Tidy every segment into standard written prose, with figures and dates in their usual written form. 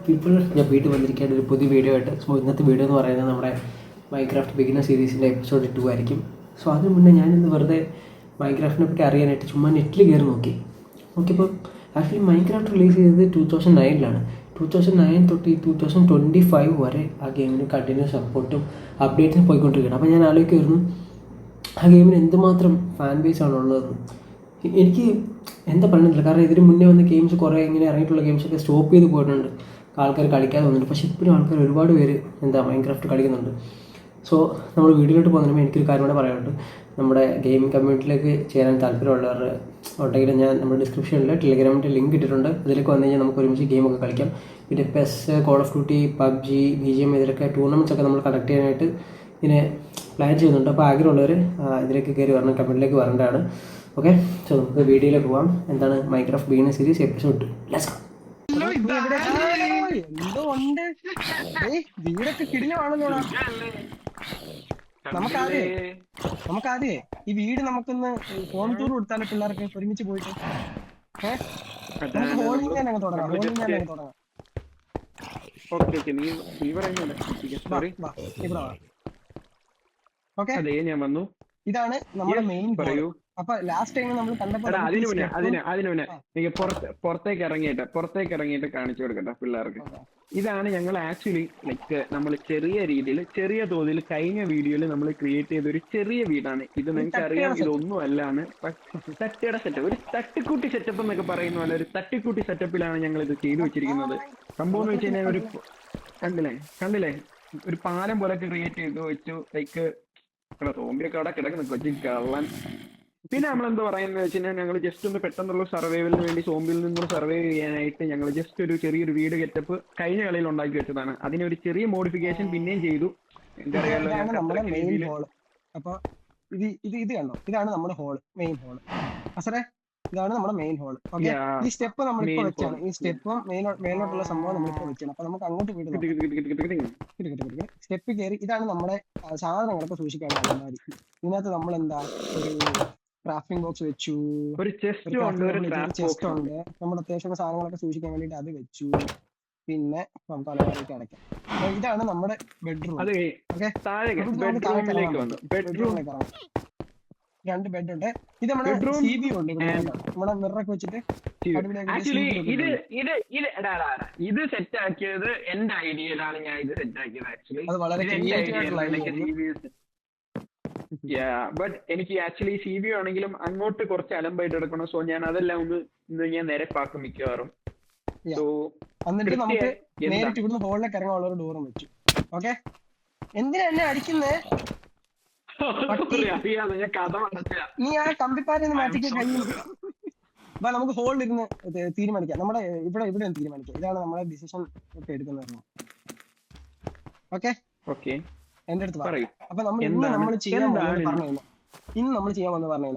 People, ഞാൻ വീട്ടിൽ വന്നിരിക്കേണ്ട ഒരു പുതിയ വീഡിയോ ആയിട്ട്. സോ ഇന്നത്തെ വീഡിയോ എന്ന് പറയുന്നത് നമ്മുടെ മൈൻക്രാഫ്റ്റ് ബിഗിനർ സീരീസിൻ്റെ എപ്പിസോഡ് 2 ആയിരിക്കും. സോ അതിന് മുന്നേ ഞാനിന്ന് വെറുതെ മൈൻക്രാഫ്റ്റിനെ പറ്റി അറിയാനായിട്ട് ചുമ്മാ നെറ്റിൽ കയറി നോക്കിയപ്പോൾ ആക്ച്വലി മൈൻക്രാഫ്റ്റ് റിലീസ് ചെയ്തത് 2009 2009 തൊട്ട് ഈ 2025 വരെ ആ ഗെയിമിന് കണ്ടിന്യൂസ് സപ്പോർട്ടും അപ്ഡേറ്റ്സും പോയിക്കൊണ്ടിരിക്കുകയാണ്. അപ്പോൾ ഞാൻ ആലോചിക്കുമായിരുന്നു ആ ഗെയിമിന് എന്തുമാത്രം ഫാൻ ബേസ് ആണുള്ളതെന്ന്. എനിക്ക് എന്താ പറയുന്നില്ല, കാരണം ഇതിന് മുന്നേ വന്ന ഗെയിംസ് കുറേ ഇങ്ങനെ ഇറങ്ങിയിട്ടുള്ള ഗെയിംസൊക്കെ സ്റ്റോപ്പ് ചെയ്ത് പോയിട്ടുണ്ട്, ആൾക്കാർ കളിക്കാതെ വന്നിട്ടുണ്ട്. പക്ഷേ ഇപ്പോഴും ആൾക്കാർ ഒരുപാട് പേര് മൈൻക്രാഫ്റ്റ് കളിക്കുന്നുണ്ട്. സോ നമ്മൾ വീഡിയോയിലോട്ട് പോകുന്നതിന് എനിക്കൊരു കാര്യം കൂടെ പറയാനുണ്ട്. നമ്മുടെ ഗെയിമിംഗ് കമ്മ്യൂണിറ്റിയിലേക്ക് ചേരാൻ താല്പര്യമുള്ളവർ ഉണ്ടെങ്കിൽ ഞാൻ നമ്മുടെ ഡിസ്ക്രിപ്ഷനിൽ ടെലിഗ്രാമിൻ്റെ ലിങ്ക് ഇട്ടിട്ടുണ്ട്. അതിലേക്ക് വന്നു കഴിഞ്ഞാൽ നമുക്ക് ഒരുമിച്ച് ഗെയിമൊക്കെ കളിക്കാം. പിന്നെ pes, call of duty, PUBG, BGM ഇതിലൊക്കെ ടൂർണമെൻറ്റ്സ് ഒക്കെ നമ്മൾ കണ്ടക്ട് ചെയ്യാനായിട്ട് ഇങ്ങനെ പ്ലാൻ ചെയ്യുന്നുണ്ട്. അപ്പോൾ ആഗ്രഹമുള്ളവർ ഇതിലേക്ക് കയറി വരണം, കമ്മ്യൂണിറ്റിയിലേക്ക് വരേണ്ടതാണ്. ഓക്കെ, സോ നമുക്ക് വീഡിയോയിലേക്ക് പോകാം. എന്താണ് Minecraft beginner series episode 2. Let's go. എന്തോ ഉണ്ട് വീടൊക്കെ കിടിലമാണല്ലോടാ. നമുക്കാദ്യേ ഈ വീട് നമുക്കൊന്ന് ഹോം ടൂർ കൊടുത്താലോ പിള്ളേർക്ക് ഒരുമിച്ച് പോയിട്ട്. നമുക്ക് ഹോളിൽ ഞാൻ അങ്ങ് തുടങ്ങാം. ഇതാണ് നമ്മുടെ മെയിൻ. അപ്പൊ ലാസ്റ്റ് ടൈം നമ്മൾ കണ്ടപ്പോ പുറത്തേക്ക് ഇറങ്ങിയിട്ട് കാണിച്ചു കൊടുക്കട്ടെ പിള്ളേർക്ക്. ഇതാണ് ഞങ്ങൾ ആക്ച്വലി ലൈക്ക് നമ്മൾ ചെറിയ രീതിയിൽ ചെറിയ തോതിൽ കഴിഞ്ഞ വീഡിയോയിൽ നമ്മൾ ക്രിയേറ്റ് ചെയ്ത ഒരു ചെറിയ വീടാണ് ഇത്. നിങ്ങൾക്ക് അറിയാം, ഇതൊന്നും അല്ലാണ് തട്ടിയുടെ സെറ്റപ്പ്, ഒരു തട്ടിക്കൂട്ടി സെറ്റപ്പ് എന്നൊക്കെ പറയുന്ന പോലെ ഒരു തട്ടിക്കൂട്ടി സെറ്റപ്പിലാണ് ഞങ്ങൾ ഇത് ചെയ്തു വെച്ചിരിക്കുന്നത്. സംഭവം എന്ന് വെച്ച് കഴിഞ്ഞാൽ ഒരു കണ്ടില്ലേ ഒരു പാലം പോലൊക്കെ ക്രിയേറ്റ് ചെയ്ത് വെച്ചു. ലൈക്ക് തോമ്പിയൊക്കെ അവിടെ കിടക്കുന്നു കൊച്ചി കള്ളൻ. പിന്നെ നമ്മളെന്താ പറയുന്നത് വെച്ച് കഴിഞ്ഞാൽ ഞങ്ങൾ ജസ്റ്റ് ഒന്ന് പെട്ടെന്നുള്ള സർവൈവലിന് വേണ്ടി സോംബിയിൽ നിന്നും സർവൈവ് ചെയ്യാനായിട്ട് ഞങ്ങൾ ജസ്റ്റ് ഒരു ചെറിയൊരു വീട് ഗെറ്റപ്പ് കഴിഞ്ഞ കളിയിൽ ഉണ്ടാക്കി വെച്ചതാണ്. അതിനൊരു ചെറിയ മോഡിഫിക്കേഷൻ പിന്നെയും ചെയ്തു. അപ്പൊ ഇത് കണ്ടോ, ഇതാണ് നമ്മുടെ ഹോള്, മെയിൻ ഹോള്. അസറേ, ഇതാണ് നമ്മുടെ മെയിൻ ഹോള്. ഓക്കെ, ഈ സ്റ്റെപ്പ് നമ്മളിപ്പോ വെച്ചാണ്, ഈ സ്റ്റെപ്പും മേലോട്ടുള്ള സംഭവം നമ്മളിപ്പോ വെച്ചാണ്. അപ്പൊ നമുക്ക് അങ്ങോട്ട് വീട് സ്റ്റെപ്പ് കയറി. ഇതാണ് നമ്മുടെ സാധനങ്ങളൊക്കെ സൂക്ഷിക്കാനുള്ള അലമാരി. ഇതിനകത്ത് നമ്മൾ എന്താ ഒരു ക്രാഫ്റ്റിംഗ് ബോക്സ് വെച്ചു, ഒരു ചെസ്റ്റ് ഉണ്ട്, നമ്മുടെ അത്യാവശ്യം സാധനങ്ങളൊക്കെ സൂക്ഷിക്കാൻ വേണ്ടിട്ട് അത് വെച്ചു. പിന്നെ നമുക്ക് അലമാരിക്ക് അടയ്ക്കാം. ഇതാണ് നമ്മുടെ ബെഡ്റൂം. ബെഡ്റൂമിലേക്ക് ഇറങ്ങാം. 2 ബെഡ് ഉണ്ട്. ഇത് നമ്മുടെ CB ഉണ്ട്, നമ്മുടെ മിററൊക്കെ വെച്ചിട്ട് ഇത് സെറ്റ് ആക്കിയത് എന്റെ ഐഡിയയിലാണ്. ഞാൻ ഇത് സെറ്റ് ആക്കിയത് ആക്ച്വലി അത് വളരെ ബട്ട് എനിക്ക് ആക്ച്വലി CB ആണെങ്കിലും അങ്ങോട്ട് കുറച്ച് അലമ്പായിട്ട് എടുക്കണം. സോ ഞാൻ അതെല്ലാം ഒന്ന് ഞാൻ നിരപ്പാക്കും മിക്കവാറും. എന്നിട്ട് നമുക്ക് നേരിട്ട് ഇവിടുന്ന് ഹോളിലേക്ക് ഇറങ്ങാനുള്ള ഒരു ഡോറും വെച്ചു. ഓക്കെ, എന്തിനാ എന്നെ അടിക്കുന്നേ? നീ ആ കമ്പിപ്പാരെ മാറ്റിക്ക് കഴിയും. അപ്പൊ നമുക്ക് ഹോളിൽ ഇരുന്ന് തീരുമാനിക്കാം. നമ്മുടെ ഇവിടെ തീരുമാനിക്കാം. ഇതാണ് നമ്മുടെ ഡിസിഷൻ ഒക്കെ എടുക്കുന്നത്. ഓക്കെ, എന്റെ അടുത്ത് പറയും. അപ്പൊ നമ്മൾ ചെയ്യാൻ പറഞ്ഞു, ഇന്ന് നമ്മൾ ചെയ്യാൻ വന്ന് പറഞ്ഞു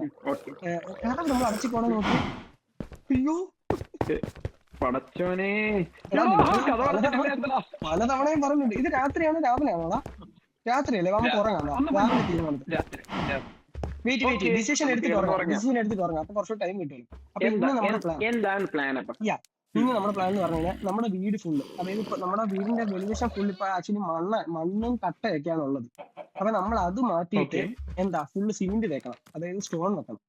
കാരണം നമ്മൾ അടച്ചു പോണേ നോക്കി. അയ്യോ പടച്ചോനെ, പലതവണയും പറഞ്ഞിട്ടുണ്ട്. ഇത് രാത്രിയാണ് രാവിലെ ആണോടാ? രാത്രിയല്ലേ, നമുക്ക് ഉറങ്ങാം. രാവിലെ തീരുമാനിക്കാം. വെയിറ്റ് ഡിസിഷൻ എടുത്തിട്ട് ഉറങ്ങാം. അപ്പൊ കുറച്ച് ടൈം കിട്ടുമല്ലോ. അപ്പൊ ഇന്ന് നമ്മുടെ പ്ലാൻ എന്ന് പറഞ്ഞു കഴിഞ്ഞാൽ നമ്മുടെ വീട് ഫുള്ള്, അതായത് ഇപ്പൊ നമ്മുടെ വീടിന്റെ വെളിവശം ഫുള്ള് ഇപ്പൊ ആക്ച്വലി മണ്ണും കട്ടയൊക്കെയാണ് ഉള്ളത്. അപ്പൊ നമ്മൾ അത് മാറ്റിയിട്ട് ഫുള്ള് സിമെന്റ് തേക്കണം, അതായത് സ്റ്റോൺ വെക്കണം.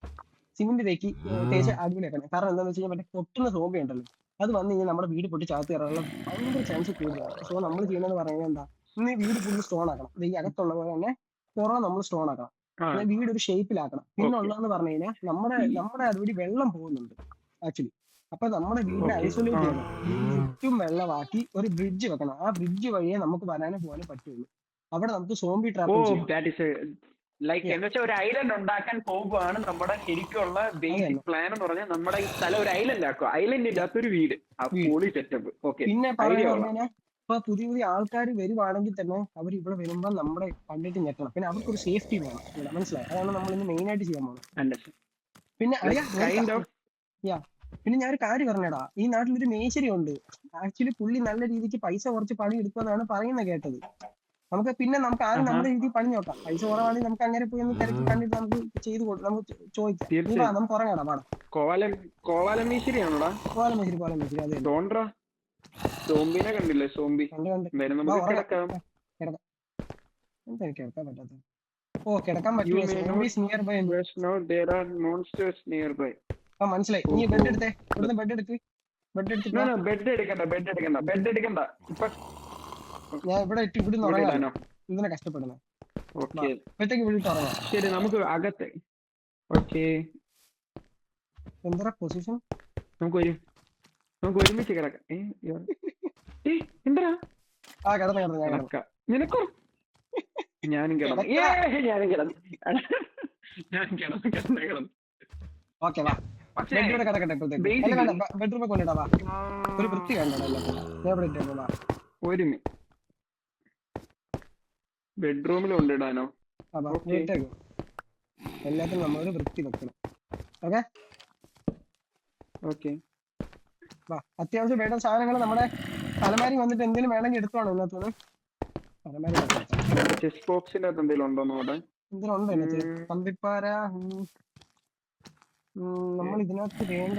സിമെന്റ് തേച്ച് അടിപൊളി വെക്കണം. കാരണം എന്താണെന്ന് വെച്ച് കഴിഞ്ഞാൽ മറ്റേ പൊട്ടുന്ന സോമ്പി ഉണ്ടല്ലോ, അത് വന്നു കഴിഞ്ഞാൽ നമ്മുടെ വീട് പൊട്ടി ചാകത്ത് കയറാനുള്ള ഭയങ്കര ചാൻസ് കൂടുതലാണ്. സോ നമ്മൾ ചെയ്യണമെന്ന് പറയുന്നത് ഇന്ന് വീട് ഫുള്ള് സ്റ്റോൺ ആക്കണം. ഈ അകത്തുള്ള പോലെ തന്നെ പുറം നമ്മൾ സ്റ്റോൺ ആക്കണം. വീട് ഒരു ഷേപ്പിലാക്കണം. പിന്നെ ഉള്ളതെന്ന് പറഞ്ഞു കഴിഞ്ഞാൽ നമ്മുടെ അതുവഴി വെള്ളം പോകുന്നുണ്ട് ആക്ച്വലി. അപ്പൊ നമ്മുടെ വീടിനെ ഐസൊലേറ്റ് ചെയ്യണം, ചുറ്റും വെള്ളമാക്കി ഒരു ബ്രിഡ്ജ് വെക്കണം. ആ ബ്രിഡ്ജ് വഴിയേ നമുക്ക് വരാനും പോകാനും പറ്റുള്ളൂ. അവിടെ നമുക്ക് സോംബി ട്രാപ്പ് ഒരു ഐലൻഡ് ഉണ്ടാക്കാൻ പോകുകയാണ് നമ്മുടെ ശരിക്കുള്ള ബേസിക് പ്ലാൻ എന്ന് പറഞ്ഞാൽ. നമ്മുടെ ഈ സ്ഥലം ഒരു ഐലൻഡ് ആക്കുക, ഐലൻഡിന്റെ അകത്തൊരു വീട്, സെറ്റപ്പ്. പിന്നെ പറയുന്നത് ഇപ്പൊ പുതിയ ആൾക്കാർ വരുവാണെങ്കിൽ തന്നെ അവർ ഇവിടെ വരുമ്പോ നമ്മുടെ കണ്ടിട്ട് ഞെട്ടണം. പിന്നെ അവർക്കൊരു സേഫ്റ്റി വേണം, മനസ്സിലായി? അതാണ് നമ്മൾ ഇന്ന് മെയിൻ ആയിട്ട് ചെയ്യാൻ പോകുന്നത്. പിന്നെ പിന്നെ ഞാൻ ഒരു കാര്യം പറഞ്ഞടാ, ഈ നാട്ടിലൊരു മേശരി ഉണ്ട്. ആക്ച്വലി പുള്ളി നല്ല രീതിക്ക് പൈസ കുറച്ച് പണി എടുക്കുമെന്നാണ് പറയുന്നത് കേട്ടത്. നമുക്ക് ആരും നമ്മുടെ രീതിയിൽ പണി നോക്കാം. പൈസ കുറവാണെങ്കിൽ നമുക്ക് അങ്ങനെ പോയി ഒന്ന് തിരക്കി കണ്ടിട്ട് നമുക്ക് ചെയ്ത് നമുക്ക് ചോദിക്കാം. നമുക്ക് ഉറങ്ങാടാ പാടാ. കോവാലമേശ്ശേരി അതെ. സോംബിനെ കണ്ടില്ലേ? സോംബി. കണ്ട് കണ്ട് എന്തായാലും വാ, നമുക്ക് ഉറങ്ങാം. കിടക്കാം. കിടക്കാം. എന്താ എനിക്ക് കിടക്കാൻ പറ്റാത്തത്? ഓ കിടക്കാൻ You പറ്റില്ല. may zombies nearby. Just now there are monsters nearby. ആ മനസ്സിലായി. നീ ബെഡ് എടുത്തേ. ഇവിടുന്ന് ബെഡ് എടുക്ക്. ബെഡ് എടുത്തിട്ട് No, വാ. no, ബെഡ് എടുക്കണ്ട. ഇപ്പൊ ഞാൻ ഇവിടെ ഇട്ട് ഇവിടുന്ന് ഇവിടെ ഉറങ്ങാം. ഇടാനോ? ഇതിനെ കഷ്ടപ്പെടുന്നത്. ഓക്കെ, ഇപ്പോഴത്തേക്ക് വിളിട്ട് ഉറങ്ങാം. ശരി, നമുക്ക് അകത്തെ. ഓക്കെ, എന്താ പൊസിഷൻ? നമുക്ക് ഒരുമിച്ച് കിടക്കാം. എന്താ ആ കിടന്ന് കിടന്ന് ഞാൻ കിടന്നു. കിടക്കാം? നിനക്കോ? ഞാനും കിടന്നു. കിടന്നു. ഓക്കെ വാ. പക്ഷേ ബെഡ് ഇവിടെ കിടക്കട്ടെ ഇപ്പോഴത്തേക്ക്. basically- അല്ല വേണ്ട, ബെഡ്റൂമിൽ കൊണ്ടിടാ വാ. ഒരു വൃത്തി കണ്ടോ എല്ലാത്തിനും. ഞാൻ ഇവിടെ ഇട്ടേക്കാം വാ. ഒരു ബെഡ്റൂമിൽ കൊണ്ടിടാനോ? ആ വാ, Okay. ഇട്ടേക്ക്. എല്ലാത്തിനും നമ്മളൊരു വൃത്തി വെക്കണം. ഓക്കെ ഓക്കെ, വാ. അത്യാവശ്യം വേണ്ട സാധനങ്ങൾ നമ്മുടെ അലമാരി വന്നിട്ട് എന്തെങ്കിലും വേണമെങ്കിൽ എടുത്തോണം ഇതിനകത്തുനിന്ന്. അലമാരി ചെസ് ബോക്സിന്റെ അകത്ത് എന്തെങ്കിലും ഉണ്ടോ നോടെ? എന്തെങ്കിലും ഉണ്ടോ ഇതിനകത്ത്? കമ്പിപ്പാര. നമ്മൾ ഇതിനകത്ത് വേണ്ട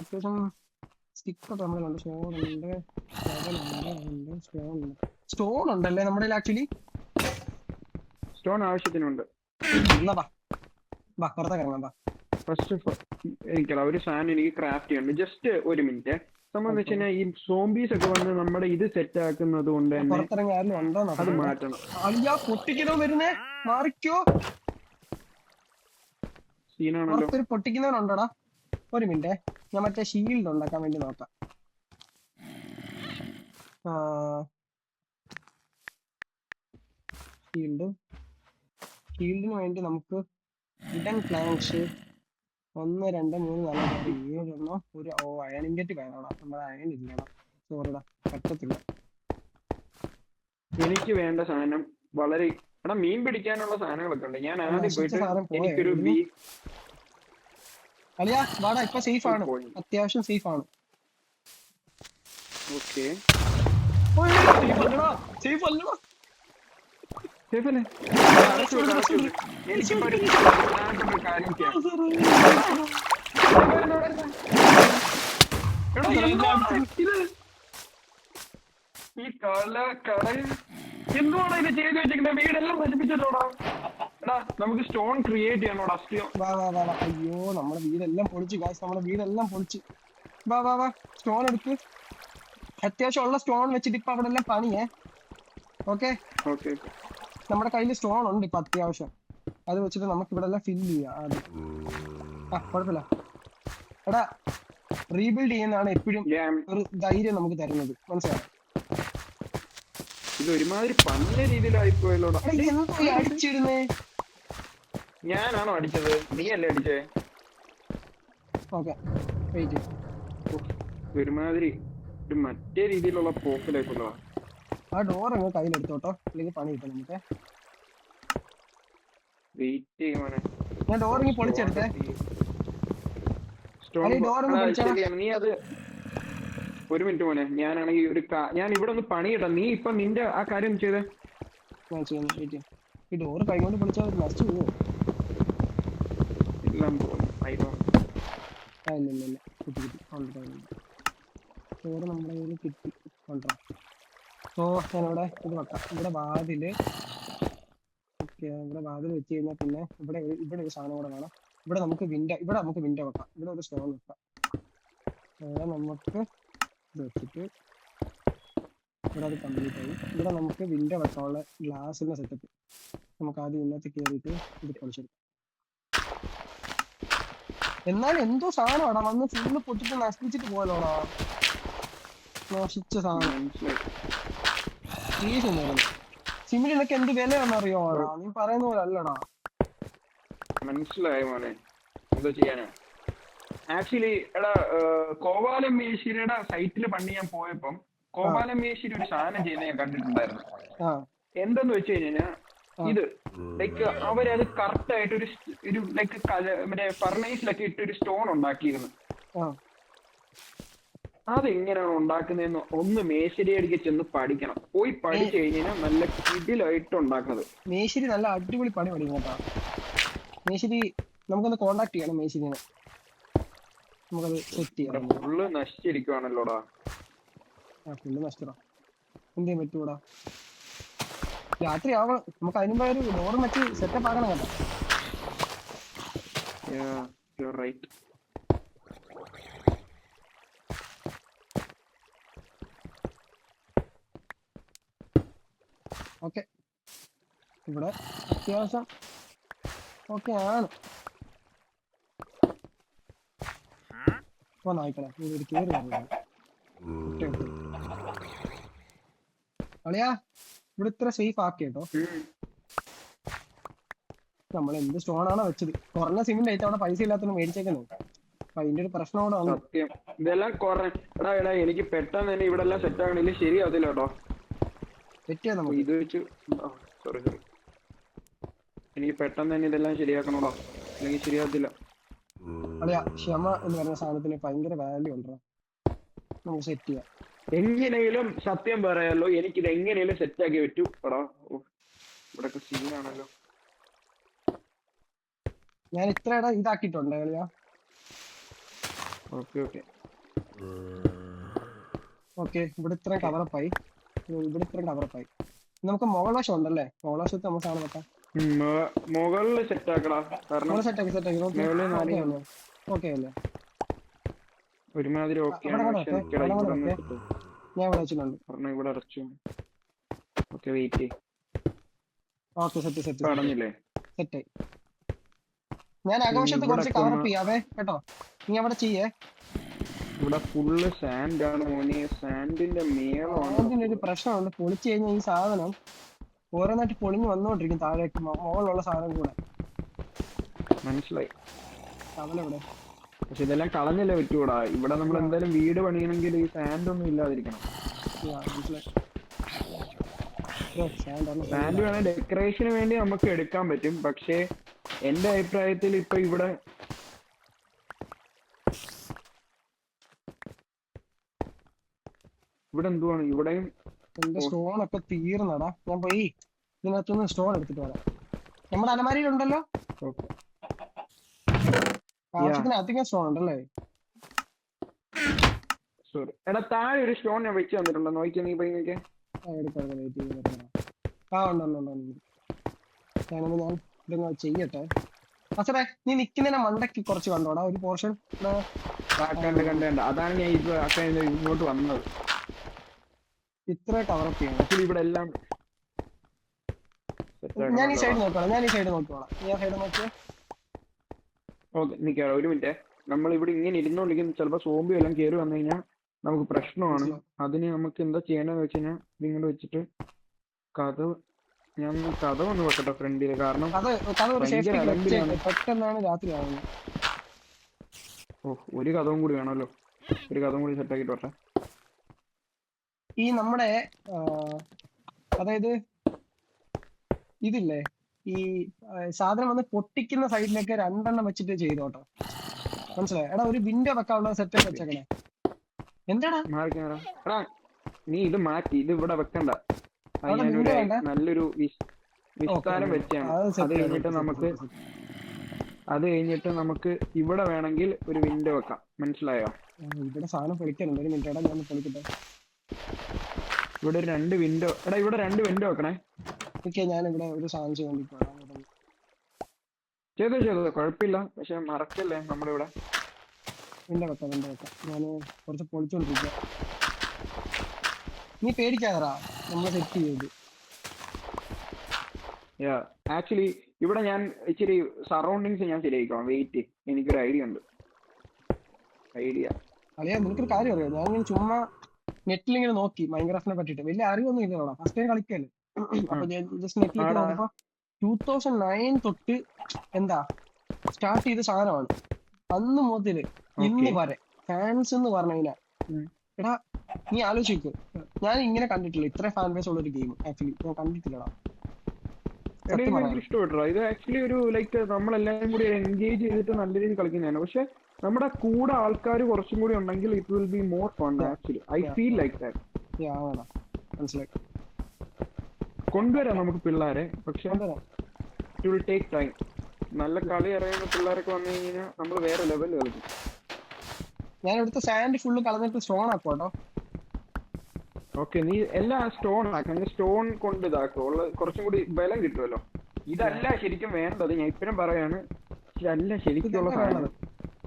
അത്യാവശ്യം സ്റ്റിക്കൊക്കെ നമ്മളുണ്ട്. സ്റ്റോൺ ഉണ്ടല്ലേ നമ്മുടെ ആക്ച്വലി. സ്റ്റോൺ ആവശ്യത്തിനുണ്ട്. എന്നാ വാ വാ പുറത്തേക്ക് ഇറങ്ങാം വാ. ഫസ്റ്റ് എനിക്കല്ല ഒരു സാധനം എനിക്ക് ക്രാഫ്റ്റ് ചെയ്യണ്ട്. ജസ്റ്റ് ഒരു മിനിറ്റ്. സംഭവം വെച്ച് കഴിഞ്ഞാൽ ഈ സോംബീസ് ഒക്കെ വന്ന് നമ്മുടെ ഇത് സെറ്റ് ആക്കുന്നത് കൊണ്ട് തന്നെ പുറത്തിറങ്ങി ആരും ഉണ്ടോ അത് മാറ്റണം. അയ്യാ പൊട്ടിക്കുന്നോ വരുന്നേ, മാറിക്കോ. സീനാണല്ലോ. പുറത്തൊരു പൊട്ടിക്കുന്നവനുണ്ടോടാ? ഒരു മിനിറ്റ്, ഞാൻ മറ്റേ ഷീൽഡ് ഉണ്ടാക്കാൻ വേണ്ടി നോക്കാം. ഷീൽഡിന് വേണ്ടി നമുക്ക് വുഡൻ പ്ലാങ്ക്സ് 1 2 3 4 5 7 ഒരു അയൺ ഇൻഗറ്റ് വേണോടാ. നമ്മുടെ അയൺ ഇല്ലടാ, സോറിടാ, പറ്റത്തില്ല. എനിക്ക് വേണ്ട സാധനം വളരെ എടാ മീൻ പിടിക്കാനുള്ള സാധനങ്ങളൊക്കെ ഉണ്ട്. ഞാൻ ആദ്യം നശിച്ച പോയിട്ട് സാധനം പോയോ? എനിക്കൊരു അളിയാ വാടാ, ഇപ്പൊ സേഫ് ആണ്, അത്യാവശ്യം സേഫ് ആണ്. ഓക്കെ, സേഫ് അല്ലടാ. സേഫല്ലേ? എനിക്കിപ്പോ ഒരു കാര്യം ചെയ്യാം. എടാ, ഇത് ഈ എന്തുവാണ് ഇത് ചെയ്ത് വെച്ചിരിക്കുന്നത്? വീടെല്ലാം നശിപ്പിച്ചിട്ടോടാ. എടാ നമുക്ക് സ്റ്റോൺ ക്രിയേറ്റ് ചെയ്യണോടാ. വാ വാ വാ വാ. അയ്യോ നമ്മുടെ വീടെല്ലാം പൊളിച്ചു ഗായ്സ്, നമ്മുടെ വീടെല്ലാം പൊളിച്ചു. വാ വാ വാ, സ്റ്റോൺ എടുക്ക്. അത്യാവശ്യം ഉള്ള സ്റ്റോൺ വെച്ചിട്ട് ഇപ്പൊ അവിടെ എല്ലാം പണിയേ. ഓക്കെ, നമ്മുടെ കയ്യിൽ സ്റ്റോൺ ഉണ്ട് ഇപ്പൊ അത്യാവശ്യം. അത് വെച്ചിട്ട് നമുക്ക് ഇവിടെ എല്ലാം ഫില്ല് ചെയ്യാം ആദ്യം. ആ കുഴപ്പമില്ല. എടാ റീബിൽഡ് ചെയ്യുന്നതാണ് എപ്പോഴും ഒരു ധൈര്യം നമുക്ക് തരുന്നത്, മനസ്സിലായോ? ഇത് ഒരുമാതിരി പല രീതിയിലായിപ്പോയല്ലോടാ. അടിച്ചിരുന്നേ. ഞാനാണോ അടിച്ചത്? നീ അല്ലേ അടിച്ചേ? Okay wait. ഒരുമാതിരി ഒരു മറ്റേ രീതിയിലുള്ള പോക്കിലേക്കുള്ളതാ. ആ ഡോർ അങ്ങ് കയ്യിലെടുത്തോട്ടോ, അല്ലെങ്കിൽ പണി കിട്ടും നമുക്ക്. വെയിറ്റ് ചെയ്യുവാനെ. ഞാൻ ഡോർ ഇങ്ങ് പൊളിച്ചെടുത്തേ. നീ അത് ഒരു മിനിറ്റ് മോനെ. ഞാനാണെങ്കിൽ ഞാൻ ഇവിടെ ഒന്ന് പണിയിടാം. നീ ഇപ്പൊ നിന്റെ ആ കാര്യം ചെയ്തേ. ഞാൻ ചെയ്യുന്നു. വെയിറ്റ്. ഈ ഡോർ കൈകൊണ്ട് പൊളിച്ചാൽ നശിച്ചു പോകുമോ? എല്ലാം പോകുന്നു. ഇല്ല കിട്ടി ഡോറ് നമ്മുടെ കയ്യിൽ കിട്ടി കൊണ്ടോ. സോ ഞാനിവിടെ ഇത് വെക്കാം. ഇവിടെ വാതില്. ഓക്കെ, ഇവിടെ വാതിൽ വെച്ച് കഴിഞ്ഞാൽ പിന്നെ ഇവിടെ ഒരു സാധനം കൂടെ വേണം. ഇവിടെ നമുക്ക് വിൻഡോ വെക്കാം. ഇവിടെ ഒരു സ്റ്റോൺ വെക്കാം. ഇവിടെ നമുക്ക് ഇത് വെച്ചിട്ട് ഇവിടെ അത് കംപ്ലീറ്റ് ആയി. ഇവിടെ നമുക്ക് വിൻഡോ വെക്കാനുള്ള ഗ്ലാസിന്റെ സെറ്റപ്പ്. നമുക്ക് ആദ്യം ഇന്നത്തെ കയറിയിട്ട് ഇത് പൊളിച്ചെടുക്കാം. എന്നാലും എന്തോ സാധനമാടാ വന്ന് ഫുള്ള് പൊട്ടിട്ട് നശിപ്പിച്ചിട്ട് പോലോടാ. നശിച്ച സാധനം. സിമിലിനൊക്കെ എന്ത് വിലയാണെന്ന് അറിയോടാ? നീ പറയുന്ന പോലെ അല്ലടാ. മനസ്സിലായി മോനെ, എന്താ ചെയ്യാനാ. ആക്ച്വലി എടാ കോവാലം മേശിരിയുടെ സൈറ്റിൽ പണ്ട് ഞാൻ പോയപ്പം കോവാലം മേശിരി ഒരു സാധനം ചെയ്യുന്ന ഞാൻ കണ്ടിട്ടുണ്ടായിരുന്നു. എന്തെന്ന് വെച്ച് കഴിഞ്ഞാൽ ഇത് ലൈക്ക് അവരത് കറക്റ്റ് ആയിട്ട് ഒരു ലൈക്ക് മറ്റേ ഫർണൈസിലൊക്കെ ഇട്ടൊരു സ്റ്റോൺ ഉണ്ടാക്കിയിരുന്നു. അതെങ്ങനെയാണ് ഉണ്ടാക്കുന്നതെന്ന് ഒന്ന് മേശരി അടിക്ക് ചെന്ന് പഠിക്കണം. പോയി പഠിച്ചു കഴിഞ്ഞാൽ നല്ല കിടിലായിട്ട് ഉണ്ടാക്കുന്നത്. മേശരി നല്ല അടിപൊളി പണി പഠിക്കും കേട്ടോ. മേശരി നമുക്കൊന്ന് കോണ്ടാക്ട് ചെയ്യണം. മേശരിനെ നമുക്കത് സെറ്റ് ചെയ്യാം. ഫുള്ള് നശിച്ചിരിക്കുവാണല്ലോടാ. ഫുള്ള് നഷ്ടടാ. എന്ത് ചെയ്യാൻ പറ്റൂടാ? രാത്രി ആവണം. നമുക്ക് അതിനുമ്പോ ഒരു ഡോറും വെച്ച് സെറ്റപ്പ് ആക്കണം കേട്ടോ. Yeah, you're right. ഓക്കെ, ഇവിടെ അത്യാവശ്യം ഓക്കെ ആണ്. ഇപ്പൊ നായിക്കണേ ഒരു കേറി അളിയാ, ഇവിടെ ഇത്ര സേഫ് ആക്കി കേട്ടോ. നമ്മൾ എന്ത് സ്റ്റോൺ ആണോ വെച്ചത്, കുറഞ്ഞ സിമെന്റ് ആയിട്ട് അവിടെ പൈസ ഇല്ലാത്തത് മേടിച്ചേക്കുന്നത്. അപ്പൊ അതിന്റെ ഒരു പ്രശ്നം കൂടെ വന്നു. സത്യം ഇതെല്ലാം എടാ എനിക്ക് പെട്ടെന്ന് തന്നെ ഇവിടെ എല്ലാം സെറ്റ് ആകണില്ല, ശരിയാവത്തില്ല കേട്ടോ. തെറ്റിയാ നമുക്ക് ഇത് വെച്ച് സോറി എനിക്ക് പെട്ടെന്ന് തന്നെ ഇതെല്ലാം ശരിയാക്കണോടാ, അല്ലെങ്കിൽ ശരിയാകത്തില്ല. അളിയാ, ക്ഷമ എന്ന് പറയുന്ന സാധനത്തിന് ഭയങ്കര വാല്യൂ ഉണ്ടോ, നമുക്ക് സെറ്റ് ചെയ്യാം. എങ്ങനെയും സത്യം പറയാലോ, എനിക്കിത് എങ്ങനെയും സെറ്റ് ആക്കി പറ്റൂ. എടാ ഇവിടെ സീനാണല്ലോ. ഞാൻ ഇത്ര ഇടം ഇതാക്കിയിട്ടുണ്ട് കളിയാ. ഓക്കെ ഓക്കെ ഓക്കെ, ഇവിടെ ഇത്രയും കവറപ്പായി, ഇവിടെ ഇത്രയും കവറപ്പായി. നമുക്ക് മുകൾ വശം ഉണ്ടല്ലേ, മുകൾ വശത്ത് നമുക്ക് സാധനം വെക്കാം. മുകളിൽ സെറ്റ് ആക്കടാ, കാരണം സെറ്റാക്കി ഓക്കെ അല്ലേ? ഒരുമാതിരി ഞാൻ ഇവിടെ വെച്ചിട്ടുണ്ട്. ഇവിടെ അടച്ചു. Okay wait. ഓക്കെ സെറ്റ് പറഞ്ഞില്ലേ സെറ്റായി. ഞാൻ ആഘോഷത്ത് കുറച്ച് കവറപ്പ് ചെയ്യാവേ കേട്ടോ, നീ അവിടെ ചെയ്യേ. ഇവിടെ ഫുള്ള് സാൻഡ് ആണ് മോനെ, സാൻഡിന്റെ മേളമാണ്. ഒരു പ്രശ്നമുണ്ട്, പൊളിച്ചു കഴിഞ്ഞാൽ ഈ സാധനം ഓരോന്നായിട്ട് പൊളിഞ്ഞ് വന്നോണ്ടിരിക്കും താഴേക്ക്, മുകളിലുള്ള സാധനം കൂടെ. മനസ്സിലായി. അവലെവിടെ? പക്ഷെ ഇതെല്ലാം കളഞ്ഞല്ലേ പറ്റൂടാ. ഇവിടെ നമ്മൾ എന്തായാലും വീട് പണിയണമെങ്കിൽ ഈ സാൻഡ് ഒന്നും ഇല്ലാതിരിക്കണം. സാൻഡ് വേണേൽ ഡെക്കറേഷന് വേണ്ടി നമുക്ക് എടുക്കാൻ പറ്റും, പക്ഷെ എന്റെ അഭിപ്രായത്തിൽ ഇപ്പൊ ഇവിടെ എന്തുവാണ്, ഇവിടെയും എന്റെ സ്റ്റോൺ ഒക്കെ തീർന്നടാ. ഞാൻ പോയി ഇതിനകത്തുനിന്ന് സ്റ്റോൺ എടുത്തിട്ട് വരാം. നമ്മുടെ അലമാരിയിലുണ്ടല്ലോ ആവശ്യത്തിന് അധികം സ്റ്റോൺ ഉണ്ടല്ലേ. സോറി എടാ, താഴെ ഒരു സ്റ്റോൺ ഞാൻ വെച്ച് തന്നിട്ടുണ്ടോ, നോക്കിയാ നീ പോയി നോക്കിയാ. ഉണ്ട്. ഞാനൊന്ന് ഞാൻ ഇതൊന്ന് ചെയ്യട്ടെ. അസറേ, നീ നിക്കുന്നതിനെ മണ്ടയ്ക്ക് കുറച്ച് കണ്ടോടാ ഒരു പോർഷൻ. കണ്ട അതാണ് ഞാൻ ഇങ്ങോട്ട് വന്നത്. ഇത്ര കവറപ്പ് ചെയ്യണം ഇവിടെ എല്ലാം. ഞാൻ ഈ സൈഡ് നോക്കണം, ഞാൻ സൈഡ് നോക്കിയേ. ഓക്കെ നിൽക്കാം, ഒരു മിനിറ്റ്. നമ്മൾ ഇവിടെ ഇങ്ങനെ ഇരുന്നോണ്ടിരിക്കുന്ന ചിലപ്പോ സോംബി എല്ലാം കയറി വന്നു കഴിഞ്ഞാൽ നമുക്ക് പ്രശ്നമാണ്. അതിന് നമുക്ക് എന്താ ചെയ്യേണ്ടതെന്ന് വെച്ച് കഴിഞ്ഞാൽ നിങ്ങളുടെ വെച്ചിട്ട് ഞാൻ കഥ ഒന്ന് വെക്കട്ടെ ഫ്രണ്ടില്, കാരണം പെട്ടെന്നാണ് രാത്രി ആവുന്നത്. ഒരു കഥവും കൂടി വേണമല്ലോ, ഒരു കഥവും കൂടി സെറ്റ് ആക്കിട്ട് വരട്ടെ. ഈ നമ്മുടെ അതായത് ഇതില്ലേ, ഈ സാധനം വന്ന് പൊട്ടിക്കുന്ന സൈഡിലേക്ക് 2 എണ്ണം വെച്ചിട്ട് ചെയ്തോട്ടോ, മനസ്സിലായോ? എടാ ഒരു വിൻഡോ വെക്കാനുള്ള സെറ്റപ്പ് വെച്ചേക്കണേ. എന്താടാ നീ ഇത് മാറ്റി, ഇത് ഇവിടെ വെക്കണ്ട. നല്ലൊരു വിസ്താരം വെച്ചാണ്. അത് കഴിഞ്ഞിട്ട് നമുക്ക് ഇവിടെ വേണമെങ്കിൽ ഒരു വിൻഡോ വെക്കാം, മനസ്സിലായോ? ഇവിടെ സാധനം പൊളിക്കാനുണ്ട്, ഒരു മിനിറ്റ്. എടാ ഞാൻ പൊളിക്കട്ടെ. ഇവിടെ ഒരു 2 വിൻഡോ, എടാ ഇവിടെ 2 വിൻഡോ വെക്കണേ. ഓക്കെ, ഞാൻ ഇവിടെ ഒരു സാധനം ചെയ്തോ കുഴപ്പമില്ല, പക്ഷെ മറക്കല്ലേ നമ്മളിവിടെ വിൻഡോ വെക്കാം. ഞാൻ കുറച്ച് പൊളിച്ചോണ്ടിരിക്കുക, നീ പേടിക്കാതറാ, നമ്മൾ സെറ്റ് ചെയ്ത്. ആക്ച്വലി ഇവിടെ ഞാൻ ഇച്ചിരി സറൗണ്ടിങ്സ് ഞാൻ ശരിയായിക്കോളാം. വെയിറ്റ്, എനിക്കൊരു ഐഡിയ ഉണ്ട്. അളിയാ, നിനക്കൊരു കാര്യം അറിയാം, ഞാനിങ്ങനെ ചുമ്മാ നെറ്റിൽ ഇങ്ങനെ നോക്കി മൈൻക്രാഫ്റ്റിനെ പറ്റിട്ട്. വലിയ അറിവൊന്നും ഇല്ല, ഫസ്റ്റ് ടൈം കളിക്കല്ലേ. അപ്പൊ ജസ്റ്റ് നെറ്റിലേക്ക് നോക്കുമ്പോ 2009 തൊട്ട് എന്താ സ്റ്റാർട്ട് ചെയ്ത സാധനമാണ്. അന്ന് മുതല് ഇന്ന് വരെ ഫാൻസ് എന്ന് പറഞ്ഞു കഴിഞ്ഞാൽ, എടാ നീ ആലോചിക്കൂ, ഞാൻ ഇങ്ങനെ കണ്ടിട്ടില്ല ഇത്ര ഫാൻ ബേസ് ഉള്ള ഒരു ഗെയിം. ആക്ച്വലി ഞാൻ കണ്ടിട്ടില്ലടാ. ഇഷ്ടപ്പെട്ടോ? ഇത് ആക്ച്വലി ഒരു ലൈക്ക് നമ്മളെല്ലാരും കൂടി എൻഗേജ് ചെയ്തിട്ട് നല്ല രീതിയിൽ കളിക്കുന്നതാണ്. പക്ഷെ നമ്മുടെ കൂടെ ആൾക്കാർ കുറച്ചും കൂടി ഉണ്ടെങ്കിൽ it will be more fun. Actually I feel like that. മനസ്സിലായി. കൊണ്ടുവരാം നമുക്ക് പിള്ളേരെ, പക്ഷെ ഇറ്റ് വിൽ ടേക്ക് ടൈം. നല്ല കളി അറിയുന്ന പിള്ളേരൊക്കെ വന്നു കഴിഞ്ഞാൽ നമ്മൾ വേറെ ലെവലിൽ കളിക്കും. ഞാൻ ഇവിടുത്തെ സാൻഡ് ഫുള്ള് കളഞ്ഞിട്ട് സ്റ്റോൺ ആക്കോട്ടോ. ഓക്കെ, നീ എല്ലാം സ്റ്റോൺ ആക്കണം. സ്റ്റോൺ കൊണ്ട് ഇതാക്കും, കുറച്ചും കൂടി ബലം കിട്ടുമല്ലോ. ഇതല്ല ശരിക്കും വേണ്ടത്, ഞാൻ ഇപ്പഴും പറയാണ്, ഇതല്ല ശരിക്കുള്ള സാധനം.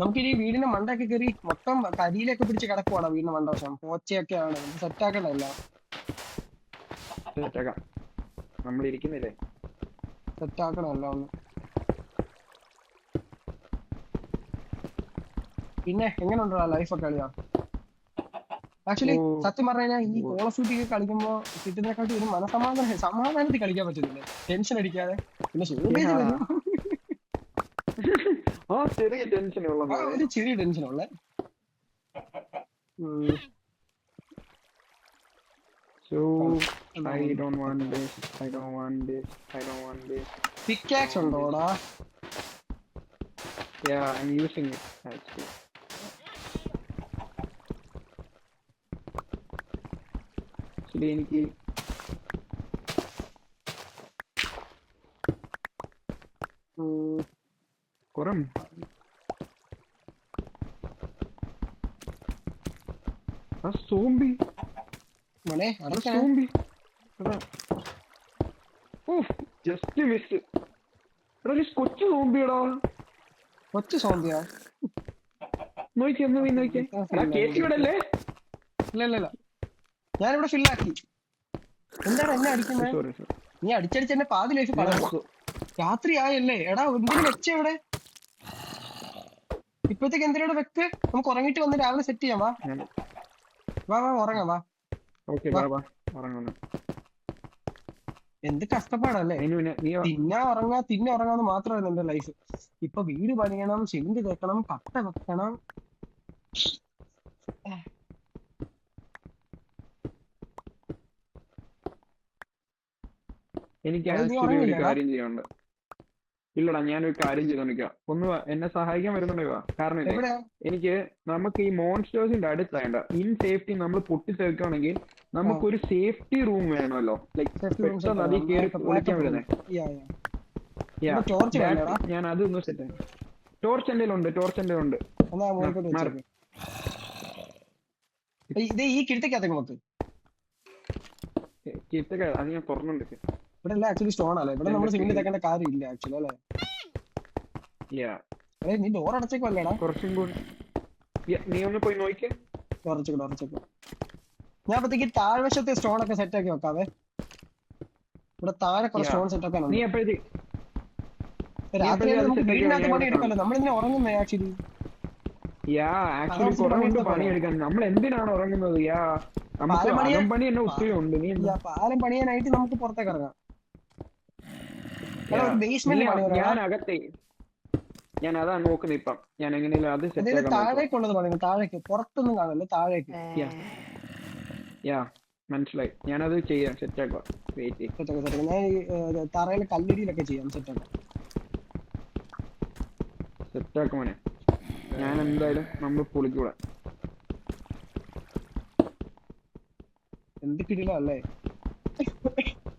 നമുക്ക് ഈ വീടിന്റെ മണ്ടൊക്കെ കയറി മൊത്തം കരിയിലൊക്കെ പിടിച്ച് കിടക്കുവാണ് വീടിന്റെ മണ്ടവശം. പോച്ചയൊക്കെയാണ്, സെറ്റ് ആക്കണ്ടല്ല. സെറ്റാക്കാം, നമ്മൾ ഇരിക്കുന്നില്ലേ? സെറ്റ് ആക്കണമല്ലോ ഒന്ന്. പിന്നെ എങ്ങനെയുണ്ടോ ലൈഫൊക്കെ കളിയാ? ആക്ച്വലി സത്യം പറഞ്ഞു കഴിഞ്ഞാൽ ഈ കോൾ ഓഫ് ഡ്യൂട്ടി ഒക്കെ കളിക്കുമ്പോ കിട്ടുന്നതിനെക്കാട്ടി ഒരു സമാധാനത്തിൽ കളിക്കാൻ പറ്റുന്നില്ലേ, ടെൻഷൻ അടിക്കാതെ. പിന്നെ ചെറിയ ടെൻഷനുള്ള ഒരു ചെറിയ ടെൻഷനുള്ള. So I don't want this. I don't want this. I don't want this. Pickaxe ഉണ്ടോടാ? Yeah, I'm using it actually. Actually എനിക്ക് കുറം ആ സോംബി മോനെ സോംബി ജസ്റ്റ് മിസ്. കൊച്ചു സോംബിയടാ, കൊച്ചു സോംബിയാ. നോക്കിയേ കേസിവിടല്ലേ? ഇല്ല ഞാനിവിടെ ഫില്ലാക്കി. എന്താണ് എന്നെ അടിക്കുന്നത്? സോറി. നീ അടിച്ചടിച്ച് എന്നെ പാതി ലൈഫ് കളഞ്ഞു. രാത്രി ആയല്ലേ എടാ, എന്തിനു വെച്ച ഇവിടെ? ഇപ്പഴത്തേക്ക് എന്തിനോട് വെക്ക്, നമുക്ക് ഉറങ്ങിട്ട് വന്ന് രാവിലെ സെറ്റ് ചെയ്യാം. വാ ഉറങ്ങാം, വാ. എന്ത് കഷ്ടപ്പാടല്ലേ. തിന്നാ ഉറങ്ങാന്ന് മാത്രമല്ല എന്റെ ലൈഫ്. ഇപ്പൊ വീട് പണിയണം, സിമെന്റ് തേക്കണം, കട്ട വെക്കണം. എനിക്ക് ആക്ച്വലി ഒരു കാര്യം ചെയ്യാനുണ്ട്. ഇല്ലടാ, ഞാനൊരു കാര്യം ചെയ്തോണ്ടിരിക്കുക. ഒന്ന് എന്നെ സഹായിക്കാൻ വരുന്നുണ്ടോ? കാരണം എനിക്ക് നമുക്ക് ഈ മോൺസ്റ്റേഴ്സിന്റെ അടുത്തായണ്ട ഇൻ സേഫ്റ്റി നമ്മൾ പൊട്ടിത്തെറിക്കുകയാണെങ്കിൽ നമുക്കൊരു സേഫ്റ്റി റൂം വേണമല്ലോ. ലൈക്ക് പെട്ടെന്ന് അതിൽ കയറി ഒളിക്കാൻ വരുന്നേ. ഞാൻ അതൊന്ന് സെറ്റ് ആയി. ടോർച്ച് എന്റെ ഉണ്ട്. ഈ കിഴത്തേക്കകത്തേക്ക് നോക്ക്. അത് ഞാൻ തുറന്നുണ്ട്. ഇവിടെ ആക്ച്വലി സ്റ്റോൺ അല്ലേ, ഇവിടെ നമ്മൾ സിമെന്റ് തേക്കേണ്ട കാര്യമില്ല ആക്ച്വലി അല്ലേ. നീ ഡോർ അടച്ചേക്കല്ലേടാ? കുറച്ചും കൂടി നീ ഒന്ന് പോയി നോക്കിക്കേ. ഉറച്ചേക്കും. ഞാൻ അപ്പത്തേക്ക് താഴ്വശത്തെ സ്റ്റോൺ ഒക്കെ സെറ്റ് ആക്കി വെക്കാവേ. ഇവിടെ താഴെ കുറച്ച് സ്റ്റോൺ സെറ്റ് ആക്കാനുണ്ട്. നീ എപ്പോഴത്തേക്ക് രാത്രി വീടിനകത്ത് പണി എടുക്കല്ലോ, നമ്മളിങ്ങനെ ഉറങ്ങുന്നേ ആക്ച്വലി. പണിയെടുക്കാൻ നമ്മൾ എന്തിനാണ് ഉറങ്ങുന്നത്? പണി തന്നെ ഒത്തിരി ഉണ്ട്. പാലം പണിയാനായിട്ട് നമുക്ക് പുറത്തേക്ക് ഇറങ്ങാം. ഞാൻ അതാണ് നോക്കുന്നത് ഇപ്പം. ഞാൻ എങ്ങനെയാലും അത് താഴേക്കുള്ളത് പറയുന്നത്, താഴേക്ക് പുറത്തൊന്നും കാണല്ലേ, താഴേക്ക്. മനസ്സിലായി, ഞാനത് ചെയ്യാം. സെറ്റാക്കാം. ഞാൻ തറയിൽ കല്ലിടിയിലൊക്കെ ചെയ്യാം. സെറ്റാക്കുമോനെ. ഞാൻ എന്തായാലും നമ്മൾ പൊളിക്കൂടാ. എന്ത് കിടിലല്ലേ,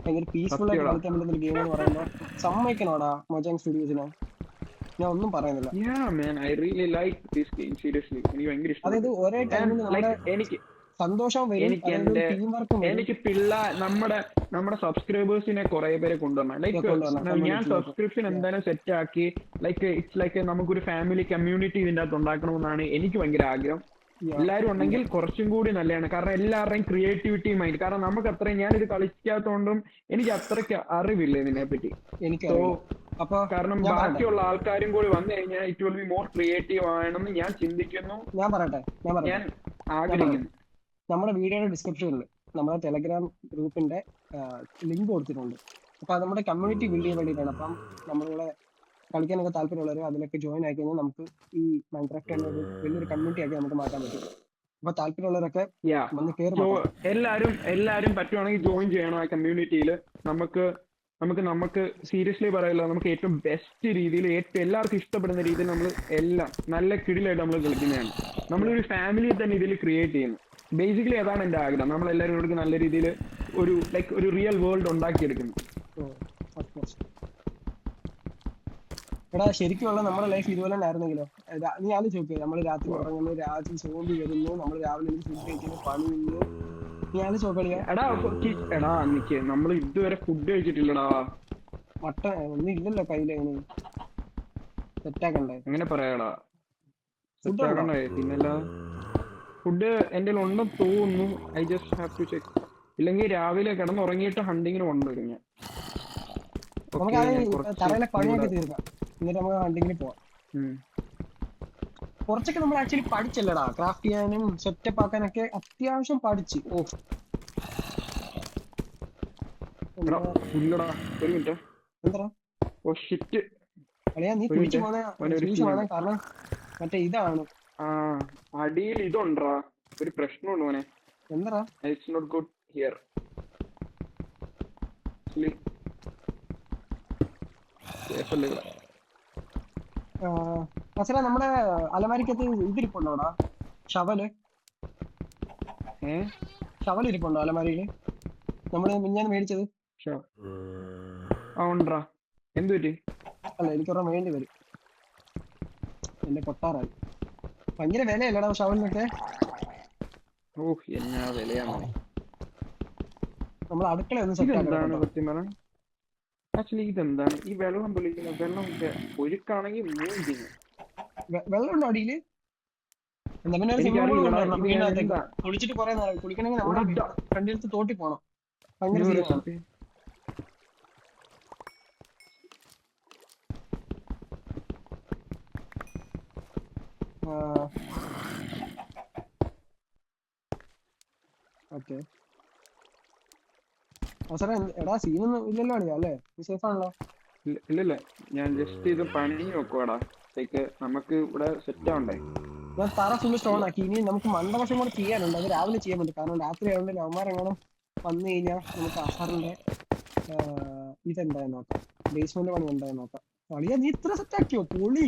ഭയങ്കര പീസ്ഫുൾ ആയിട്ട് കളിക്കാൻ പറ്റുന്ന ഗെയിം എന്ന് പറയുമ്പോ സമ്മതിക്കണോടാ മൊജാങ് സ്റ്റുഡിയോസിനെ. ഞാൻ ഒന്നും പറയുന്നില്ല. അതായത് ഒരേ ടൈമിൽ സന്തോഷം എനിക്ക് നമ്മുടെ സബ്സ്ക്രൈബേഴ്സിനെ കുറെ പേരെ കൊണ്ടുവരണം. ലൈക്ക് ഞാൻ സബ്സ്ക്രിപ്ഷൻ എന്തായാലും സെറ്റ് ആക്കി. ലൈക്ക് ഇറ്റ്സ് ലൈക്ക് നമുക്കൊരു ഫാമിലി കമ്മ്യൂണിറ്റി ഇതിന്റെ അകത്ത് ഉണ്ടാക്കണമെന്നാണ് എനിക്ക് ഭയങ്കര ആഗ്രഹം. എല്ലാരും ഉണ്ടെങ്കിൽ കുറച്ചും കൂടി നല്ലതാണ്. കാരണം എല്ലാവരുടെയും ക്രിയേറ്റിവിറ്റി മൈൻഡ്. കാരണം നമുക്ക് അത്രയും, ഞാനിത് കളിക്കാത്തോണ്ടും എനിക്ക് അത്രയ്ക്ക് അറിവില്ല ഇതിനെ പറ്റി. കാരണം ബാക്കിയുള്ള ആൾക്കാരും കൂടി വന്നു കഴിഞ്ഞാൽ it will be more creative ആണെന്ന് ഞാൻ ചിന്തിക്കുന്നു. ഞാൻ ആഗ്രഹിക്കുന്നു. നമ്മുടെ വീഡിയോയുടെ ഡിസ്ക്രിപ്ഷനിൽ നമ്മുടെ ടെലഗ്രാം ഗ്രൂപ്പിന്റെ ലിങ്ക് കൊടുത്തിട്ടുണ്ട്. അപ്പൊ അത് നമ്മുടെ കമ്മ്യൂണിറ്റി ബിൽഡ് ചെയ്യാൻ വേണ്ടിയിട്ടാണ്. അപ്പം നമ്മളുടെ കളിക്കാനൊക്കെ താല്പര്യമുള്ളവർ അതിലൊക്കെ ജോയിൻ ആയി കഴിഞ്ഞാൽ നമുക്ക് ഈ മൈൻക്രാഫ്റ്റ് എന്ന ഒരു വലിയൊരു കമ്മ്യൂണിറ്റി ആക്കി നമുക്ക് മാറ്റാൻ പറ്റും. അപ്പൊ താല്പര്യമുള്ളവരൊക്കെ വന്ന് കയറി. എല്ലാരും പറ്റുവാണെങ്കിൽ ജോയിൻ ചെയ്യണം ആ കമ്മ്യൂണിറ്റിയിൽ. നമുക്ക് സീരിയസ്ലി പറയല്ലോ, നമുക്ക് ഏറ്റവും ബെസ്റ്റ് രീതിയിൽ ഏറ്റവും എല്ലാവർക്കും ഇഷ്ടപ്പെടുന്ന രീതിയിൽ നമ്മൾ എല്ലാം നല്ല കിടിലായിട്ട് നമ്മൾ കളിക്കുന്നതാണ്. നമ്മളൊരു ഫാമിലിയെ തന്നെ ഇതിൽ ക്രിയേറ്റ് ചെയ്യുന്നു. ബേസിക്കലി അതാണ് എന്റെ ആഗ്രഹം. നമ്മളെല്ലാവരും കൂടി നല്ല രീതിയിൽ ഒരു റിയൽ വേൾഡ് ഉണ്ടാക്കിയെടുക്കുന്നു. എടാ ശരിക്കുള്ള നമ്മുടെ ലൈഫ് ഇതുപോലെ തന്നെ ആയിരുന്നെങ്കിലോ? നീ ആലോചിച്ച് നോക്കിയോ, നമ്മൾ രാത്രി ഉറങ്ങുന്നു, രാത്രി സോംബി വരുന്നു, നമ്മൾ രാവിലെ ഫുഡ് കഴിക്കുന്നു, പണിയുന്നു, ഞാൻ ചോക്കളിയാ എടാ എടാ നിക്ക് നമ്മൾ ഇതുവരെ ഫുഡ് കഴിച്ചിട്ടില്ലടാ. മട്ടൻ ഒന്നും ഇല്ലല്ലോ കയ്യില്. സെറ്റാക്കണ്ടേ? അങ്ങനെ പറയാടാ. ഫുഡ് ഉണ്ടോ? പിന്നല്ല ഫുഡ് എന്റെ ഉണ്ടെന്ന് തോന്നുന്നു. I just have to check. ഇല്ലെങ്കിൽ രാവിലെ കിടന്നുറങ്ങിയിട്ട് ഹണ്ടിങ്ങിന് കൊണ്ടുവരും ഞാൻ. നമുക്ക് തറയിലെ പണിയൊക്കെ തീർക്കാം, എന്നിട്ട് നമുക്ക് ഹണ്ടിങ്ങിന് പോവാം. കുറച്ചൊക്കെ നമ്മൾ ആക്ച്വലി പഠിച്ചല്ലടാ, ക്രാഫ്റ്റ് ചെയ്യാനും സെറ്റപ്പ് ആക്കാനൊക്കെ അത്യാവശ്യം പഠിച്ച്. എന്താ അളിയാ നീ കുടിച്ചു പോണേ കാരണം മറ്റേ ഇതാണ്. അടിയിൽ ഇതുണ്ടാ ഒരു പ്രശ്നമുണ്ട് മോനെ. എന്താ? It's not good here. അസല നമ്മുടെ അലമാരിക്കകത്ത് ഇതിരിപ്പുണ്ടോടാ? ഷവല് ഇരിപ്പുണ്ടോ അലമാരിയില്? നമ്മള് മിഞ്ഞാന്ന് മേടിച്ചത്. എന്ത് പറ്റി? അല്ല എനിക്കൊരെണ്ണം വേണ്ടി വരും, എന്റെ പൊട്ടാറായി. ഭയങ്കര വിലയല്ലടാ ഷവലിനൊക്കെ. എന്നാ വിലയാണ്. നമ്മൾ അടുക്കള ഒന്ന് സെറ്റ് ആക്കണം. ആക്ച്വലി ഇതെന്താണ് ഈ വെള്ളം പൊളിക്കുന്നത്? വെള്ളം ഒഴുക്കാണെങ്കിൽ വെള്ളം ഉണ്ടോ അടിയില്? എന്താ പിന്നെ കുളിച്ചിട്ട് കുറെ നേരം കുളിക്കണമെങ്കിൽ നമ്മുടെ ഫ്രണ്ടിലത്ത് തോട്ടി പോണം. ഭയങ്കര ഓക്കെ. അവസരം എടാ സീനൊന്നും ഇല്ലല്ലോ അളിയാ അല്ലേ? സേഫ് ആണല്ലോ? ഇല്ലല്ല, ഞാൻ ജസ്റ്റ് ഇത് പണി നോക്കുവാടാ. നമുക്ക് ഇവിടെ സെറ്റ് ആവണ്ടേ. ഞാൻ തറ ഫുള്ള് സ്റ്റോൺ ആക്കി. ഇനി നമുക്ക് മണ്ടവശം കൂടെ ചെയ്യാനുണ്ട്, അത് രാവിലെ ചെയ്യാൻ പറ്റും. കാരണം രാത്രി ആയതുകൊണ്ട് ലവന്മാരെങ്ങാനും വന്നു കഴിഞ്ഞാൽ നമുക്ക് അസറിന്റെ ഇതെന്തായാലും നോക്കാം, ബേസ്മെന്റ് പണി എന്തായാലും നോക്കാം. അളിയാ നീ ഇത്ര സെറ്റ് ആക്കിയോ? പൊളി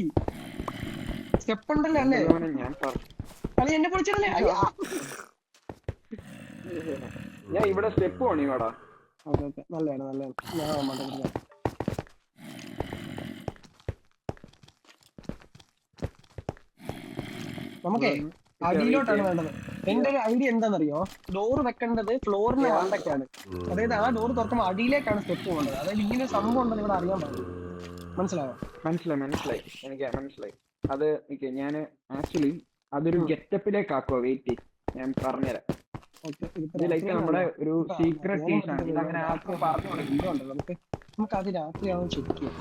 സ്റ്റെപ്പ് ഉണ്ടല്ലോ അല്ലേ? അളിയ എന്നെ പൊളിച്ചിടല്ലേ? ഞാൻ ഇവിടെ സ്റ്റെപ്പ് പണിയോടാ. ഓക്കെ ഓക്കെ, നല്ലതാണ് നല്ലതാണ്. ഞാൻ നമുക്കേ അടിയിലോട്ടാണ് വേണ്ടത്. എന്റെ ഒരു ഐഡിയ എന്താണെന്നറിയോ? ഡോർ വെക്കേണ്ടത് ഫ്ലോറിന് വണ്ടൊക്കെയാണ്. അതായത് ആ ഡോർ തുറക്കുമ്പോൾ അടിയിലേക്കാണ് സ്റ്റെപ്പ് പോകേണ്ടത്. അതായത് ഇങ്ങനെ ഒരു സംഭവം ഉണ്ടെന്ന് ഇവിടെ അറിയാൻ പാടില്ല. മനസ്സിലായോ? മനസ്സിലായി എനിക്ക് മനസ്സിലായി. അത് ഞാൻ ആക്ച്വലി അതൊരു ഗെറ്റപ്പിലേക്ക് ആക്കുവോ? വെയിറ്റ്, ഞാൻ പറഞ്ഞുതരാം. നമ്മുടെ ഒരു സീക്രട്ട് നമുക്ക് അത് രാത്രിയാവും ചെക്ക് ചെയ്യാം.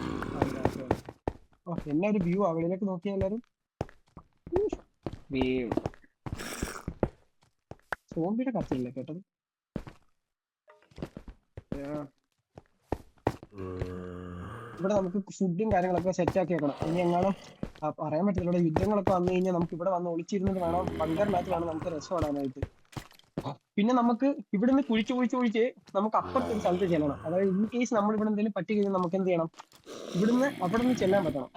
എന്നാ ഒരു വ്യൂ അവിടേക്ക് നോക്കിയാൽ എല്ലാരും സോംബിയുടെ കത്തില്ലേ കേട്ടത്? ഇവിടെ നമുക്ക് ഫുഡും കാര്യങ്ങളൊക്കെ സെറ്റ് ആക്കി വെക്കണം. ഇനി എങ്ങാനും പറയാൻ പറ്റില്ല, ഇവിടെ യുദ്ധങ്ങളൊക്കെ വന്നു കഴിഞ്ഞാൽ നമുക്ക് ഇവിടെ വന്ന് ഒളിച്ചിരുന്നിട്ട് വേണം, ബങ്കറിനകത്ത് വേണം നമുക്ക് രക്ഷപ്പെടാനായിട്ട്. പിന്നെ നമുക്ക് ഇവിടുന്ന് കുഴിച്ച് നമുക്ക് അപ്പുറത്തെ ഒരു സ്ഥലത്ത് ചെല്ലണം. അതായത് ഇൻ കേസ് നമ്മൾ ഇവിടെ എന്തെങ്കിലും പറ്റി കഴിഞ്ഞാൽ നമുക്ക് എന്ത് ചെയ്യണം? അവിടെ നിന്ന് ചെല്ലാൻ പറ്റണം,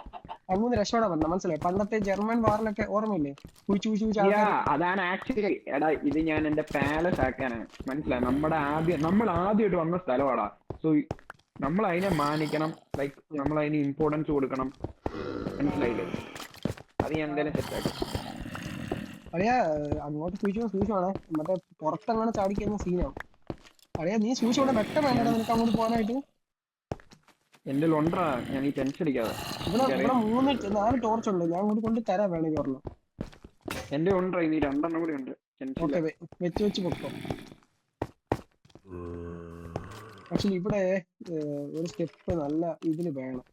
അങ്ങനെ രക്ഷപ്പെടാൻ പറ്റണം. മനസ്സിലായി? പണ്ടത്തെ ജർമ്മൻ വാറിലൊക്കെ ഓർമ്മയില്ലേ? കുഴിച്ച് അതാണ് ആക്ച്വലി. എടാ ഇത് ഞാൻ എന്റെ പാലസ് ആക്കാനാണ്. മനസ്സിലായി? നമ്മൾ ആദ്യമായിട്ട് വന്ന സ്ഥലമാടാ. സോ നമ്മൾ അതിനെ മാനിക്കണം, ലൈക്ക് നമ്മൾ അതിന് ഇമ്പോർട്ടൻസ് കൊടുക്കണം. മനസ്സിലായില്ലേ? അത് ഞാൻ എന്തായാലും സെറ്റാക്കാം. അറിയാ അങ്ങോട്ട് സൂക്ഷിച്ചാണ്, മറ്റേ പുറത്തങ്ങനെ ചാടിക്കുന്ന സീനാവും. അറിയാ നീ സൂക്ഷിച്ചോടെ വെട്ടം വേണ്ടടാ നിനക്ക് അങ്ങോട്ട് പോകാനായിട്ട്. എന്റെ ലൊണ്ടാ, ഞാൻ ഈ ടെൻഷൻ അടിക്കാതെ. ഇവിടെ 4 ടോർച്ച് ഉണ്ട്, ഞാൻ അങ്ങോട്ട് കൊണ്ട് തരാൻ വേണമെങ്കിൽ ഒരെണ്ണം. എന്റെ ഉണ്ടാ, ഇനി 2 കൂടി ഉണ്ട്. വെച്ച് പൊക്കോ. ആക്ച്വലി ഇവിടെ ഒരു സ്റ്റെപ്പ് നല്ല ഇതില് വേണം.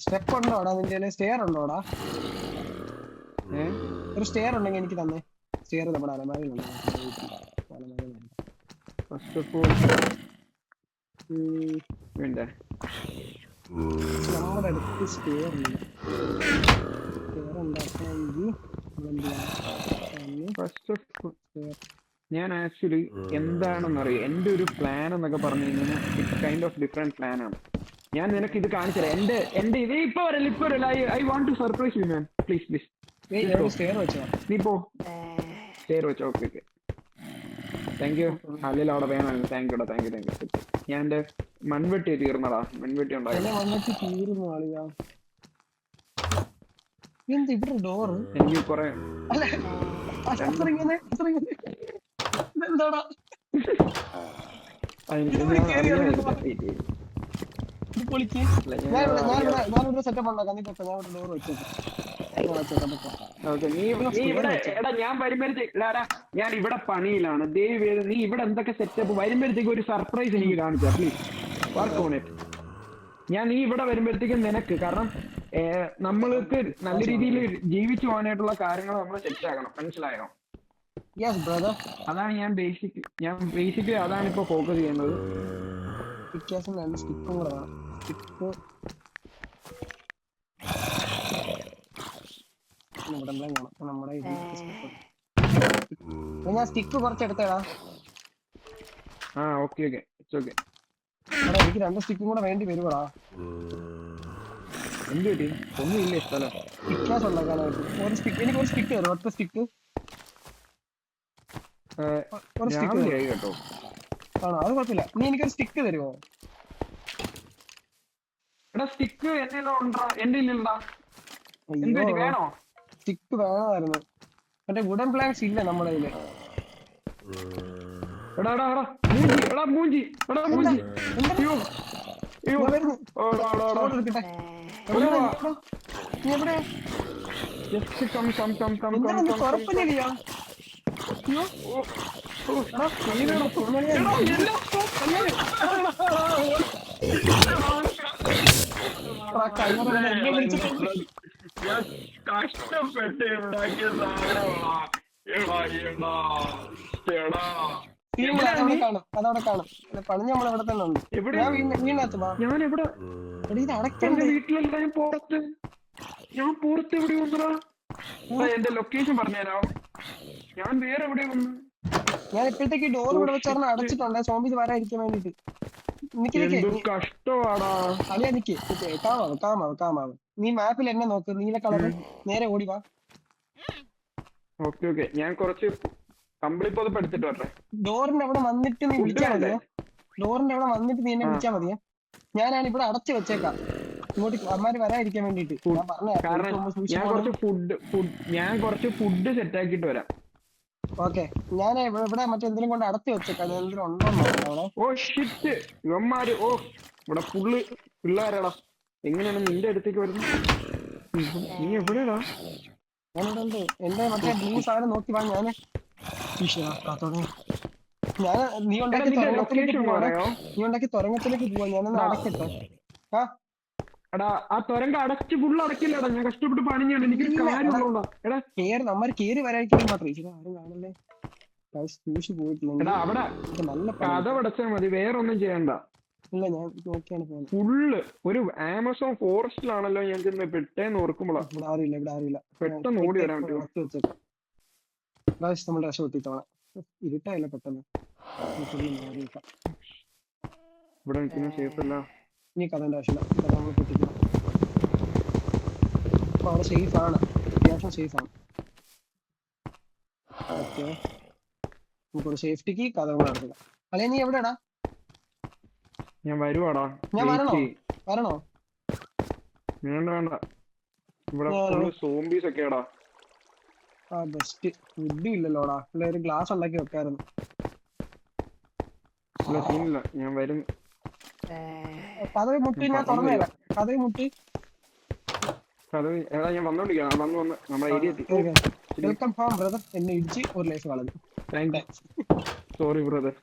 സ്റ്റെപ്പ് ഉണ്ടോടാ നിന്റെ? സ്റ്റെയർ ഉണ്ടോടാ? ഒരു സ്റ്റെയർ ഉണ്ടെങ്കിൽ എനിക്ക് തന്നെ. സ്റ്റെയർ നമ്മുടെ അലമാരയിലുണ്ട്. ഫസ്റ്റ് ഓഫ് ഓൾ നമ്മുടെ അടുത്ത് സ്റ്റെയർ ഉണ്ട്. സ്റ്റെയർ ഉണ്ടാക്കണമെങ്കിൽ ഞാൻ ആക്ച്വലി എന്താണെന്നറിയാം. എന്റെ ഒരു പ്ലാൻ എന്നൊക്കെ പറഞ്ഞു കഴിഞ്ഞാൽ it's kind of different plan ആണ്. ഞാൻ നിനക്ക് ഇത് കാണിച്ചുതരാം. എന്റെ ഇത് ഇപ്പൊ വരല്ല. I want to surprise you man. Please നീ പോ. സ്റ്റെയർ വെച്ചോ. Okay thank you. അല്ലെങ്കിൽ അവിടെ വേണമായിരുന്നു. Thank you. ഞാൻ എന്റെ മൺവെട്ടി തീർന്നടാ. മൺവെട്ടി ഉണ്ടായിരുന്നു. എനിക്ക് കുറെ എന്താടാ ഇത് പൊളിക്ക്. ഞാനിവിടെ സെറ്റപ്പ് ഉണ്ടാക്കാം. നീ പൊക്കെ, ഞാൻ ഇവിടെ ഡോർ വെച്ചേക്കാം. ഞാൻ വരുമ്പോഴത്തേക്ക് ഞാൻ ഇവിടെ പണിയിലാണ്. ദയവ് നീ ഇവിടെ എന്തൊക്കെ സെറ്റപ്പ് വരുമ്പോഴത്തേക്ക് ഒരു സർപ്രൈസ് എനിക്ക് കാണിച്ചാ പ്ലീസ്. Work on it. നീ ഇവിടെ വരുമ്പോഴത്തേക്കും നിനക്ക്, കാരണം നമ്മൾക്ക് നല്ല രീതിയിൽ ജീവിച്ചു പോകാനായിട്ടുള്ള കാര്യങ്ങൾ നമ്മൾ സെറ്റ് ആക്കണം. മനസ്സിലായോ? അതാണ് ഞാൻ ബേസിക്കലി അതാണ് ഇപ്പൊ ഫോക്കസ് ചെയ്യുന്നത്. സ്റ്റിക്കും കൂടെ വേണം. സ്റ്റിക്ക് നമ്മുടെ ഞാൻ സ്റ്റിക്ക് കുറച്ചെടുത്തേടാ. Okay it's okay. എനിക്ക് 2 സ്റ്റിക്കും കൂടെ വേണ്ടി വരുവാടാ. എന്ത് പറ്റി? ഒന്നുമില്ല സ്ഥലം സ്റ്റിക്കാസ് ഉണ്ടാക്കാനായിട്ട്. എനിക്ക് ഒരു സ്റ്റിക്ക് തരും. ഒറ്റ സ്റ്റിക്ക് കേട്ടോ. ആണോ? അത് കുഴപ്പമില്ല. നീ എനിക്കൊരു സ്റ്റിക്ക് തരുമോ? എടാ സ്റ്റിക്ക് എന്റെ ഇല്ലടാ. എന്ത് പറ്റി? വേണോ? സ്റ്റിക്ക് വേണമായിരുന്നു. മറ്റേ വുഡൻ പ്ലാങ്ക്സ് ഇല്ല നമ്മുടെ കയ്യില്. മൂഞ്ചി. കഷ്ടപ്പെട്ട് ഉണ്ടാക്കിയ അതവിടെ കാണും. പണി നമ്മളിവിടെ തന്നെ ഉണ്ട്. വീട്ടിലല്ല, ഞാൻ പുറത്ത് എവിടെ വന്നടാ? എന്റെ ലൊക്കേഷൻ പറഞ്ഞുതരാ. ഞാൻ വേറെ എവിടെ വന്നു. ഞാൻ ഇപ്പോഴത്തേക്ക് ഡോർ ഇവിടെ വെച്ചാൽ അടച്ചിട്ടുണ്ട്, സോംബീസ് വരാതിരിക്കാൻ വേണ്ടിട്ട്. കഷ്ടമാടാ. അളിയാ നിക്ക്, കാമാവ്. നീ മാപ്പിൽ എന്നെ നോക്ക്, നീല കളറ്. നേരെ ഓടി വാ. ഓക്കെ ഞാൻ കുറച്ച് കമ്പിളിപ്പൊതപ്പ് എടുത്തിട്ട് വരട്ടെ. ഡോറിന്റെ അവിടെ വന്നിട്ട് നീ വിളിച്ചാൽ മതിയോ? നീ എന്നെ വിളിച്ചാൽ മതിയോ? ഞാനാണ് ഇവിടെ അടച്ചു വെച്ചേക്കാം, ഇങ്ങോട്ട് അമ്മാര് വരാതിരിക്കാൻ വേണ്ടിട്ട്. ഞാൻ കുറച്ച് ഫുഡ് സെറ്റ് ആക്കിട്ട് വരാം. ഓക്കെ, ഞാൻ ഇവിടെ മറ്റെന്തെങ്കിലും കൊണ്ട് അടച്ചു വെച്ചേക്കാം. എന്തെങ്കിലും ഉണ്ടോ? ഇവന്മാര് ഇവിടെ ഫുള്ള് പിള്ളേരാടാ. എങ്ങനെയാണ് നിന്റെ അടുത്തേക്ക് വരുന്നത്? നീ എവിടെയാടാ? ഞാനിവിടെ ഉണ്ട്. എന്റെ മറ്റേ ബ്ലൂ സാധനം നോക്കി വാ. നീ ഉണ്ടാക്കി തുരങ്കത്തിലേക്ക് പോവാ. ഞാനൊന്ന് അടക്കട്ടെ. ആ തുരങ്ക അടച്ച് ഫുള്ള് അടക്കില്ലടാ. ഞാൻ കഷ്ടപ്പെട്ട് പണിഞ്ഞാണ്. എനിക്ക് നമ്മര് കേറി വരാതിരിക്കാൻ മാത്രമേ ആരും കാണല്ലേ. പോയിട്ടില്ല അവിടെ നല്ല കഥ പടച്ചാൽ മതി, വേറൊന്നും ചെയ്യണ്ട. ഇല്ല, ഞാൻ നോക്കിയാണ് പോകുന്നത്. ഫുള്ള് ഒരു ആമസോൺ ഫോറസ്റ്റിലാണല്ലോ ഞാൻ ചെന്ന് പെട്ടേന്ന് ഓർക്കുമ്പോഴാ. ഇവിടെ ആരുമില്ല. പെട്ടെന്ന് ഓടി വരാൻ പറ്റുമോ? നമ്മൾ രക്ഷപ്പെട്ടിട്ടോളെ. ഇരുട്ടായില്ല പെട്ടെന്ന്. ഇവിടെ നിൽക്കുന്ന സേഫ് അല്ല. ഇനി കഥന്റെ ആവശ്യമില്ല. കഥ നമ്മൾ പൊട്ടിക്കണം. അപ്പൊ അവിടെ സേഫ് ആണ്, അത്യാവശ്യം സേഫ് ആണ്. ഓക്കെ, നമുക്കൊരു സേഫ്റ്റിക്ക് കഥ കൂടെ നടത്തുക. അല്ലെ നീ എവിടെയാടാ? ഞാൻ വരുവാടാ. ഞാൻ വരണോ? വേണ്ട, ഇവിടെ സോംബീസ് ഒക്കെയാടാ. ബെസ്റ്റ്. ഫുഡും ഇല്ലല്ലോടാ. അല്ലെ ഒരു ഗ്ലാസ് ഉണ്ടാക്കി വെക്കായിരുന്നു. ഞാൻ വരും. കഥവി മുട്ടി, ഞാൻ തുറന്നേരാം. കഥവി മുട്ടി. ഞാൻ വന്നോണ്ടിരിക്കാം. വന്ന് നമ്മുടെ ഏരിയ എത്തി. Welcome home brother. എന്നെ ഇടിച്ച് ഒരു ലൈഫ് കളഞ്ഞു. Sorry brother.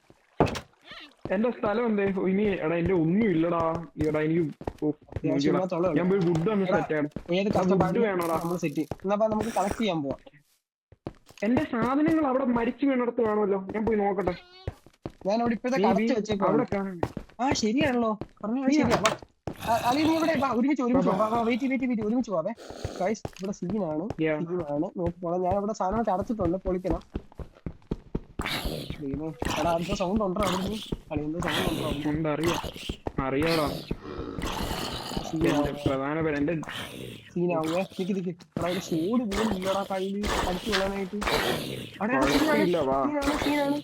എന്റെ സ്ഥലം എന്തേ? ഇനി എടാ എന്റെ ഒന്നും ഇല്ലടാ. എനിക്ക് ഞാൻ പോയി വുഡ് ഒന്ന് സെറ്റ് ആണ്. വേണോടാ? നമുക്ക് കളക്ട് ചെയ്യാൻ പോവാം. എന്റെ സാധനങ്ങൾ അവിടെ മരിച്ചു വീണടത്ത് വേണമല്ലോ. ഞാൻ പോയി നോക്കട്ടെ. ഞാൻ അവിടെ ഇപ്പോഴത്തെ കടച്ചു വെച്ചേക്കാം. അവിടെ ശരിയാണല്ലോ, പറഞ്ഞ ശരിയാ. അല്ലെ നീ ഇവിടെ ഒരുമിച്ച് ഒരുമിച്ച് പോവേ. ഗൈസ്, ഇവിടെ സീനാണ്. നോക്കിക്കോളാം. ഞാൻ ഇവിടെ സാധനം അടച്ചിട്ടുണ്ട്, പൊളിക്കണം. എടാ അടുത്ത സൗണ്ട് ഉണ്ടോ? കളിയുന്ന സൗണ്ട് ഉണ്ടോ? അറിയാടാ. പ്രധാനപ്പെട്ട എന്റെ സീനാവുക. തിക്ക് എടാ ഒരു സോഡ് പോലും ഇല്ലടാ കയ്യില് അടിച്ചു കൊള്ളാനായിട്ട്. സീനാണ്.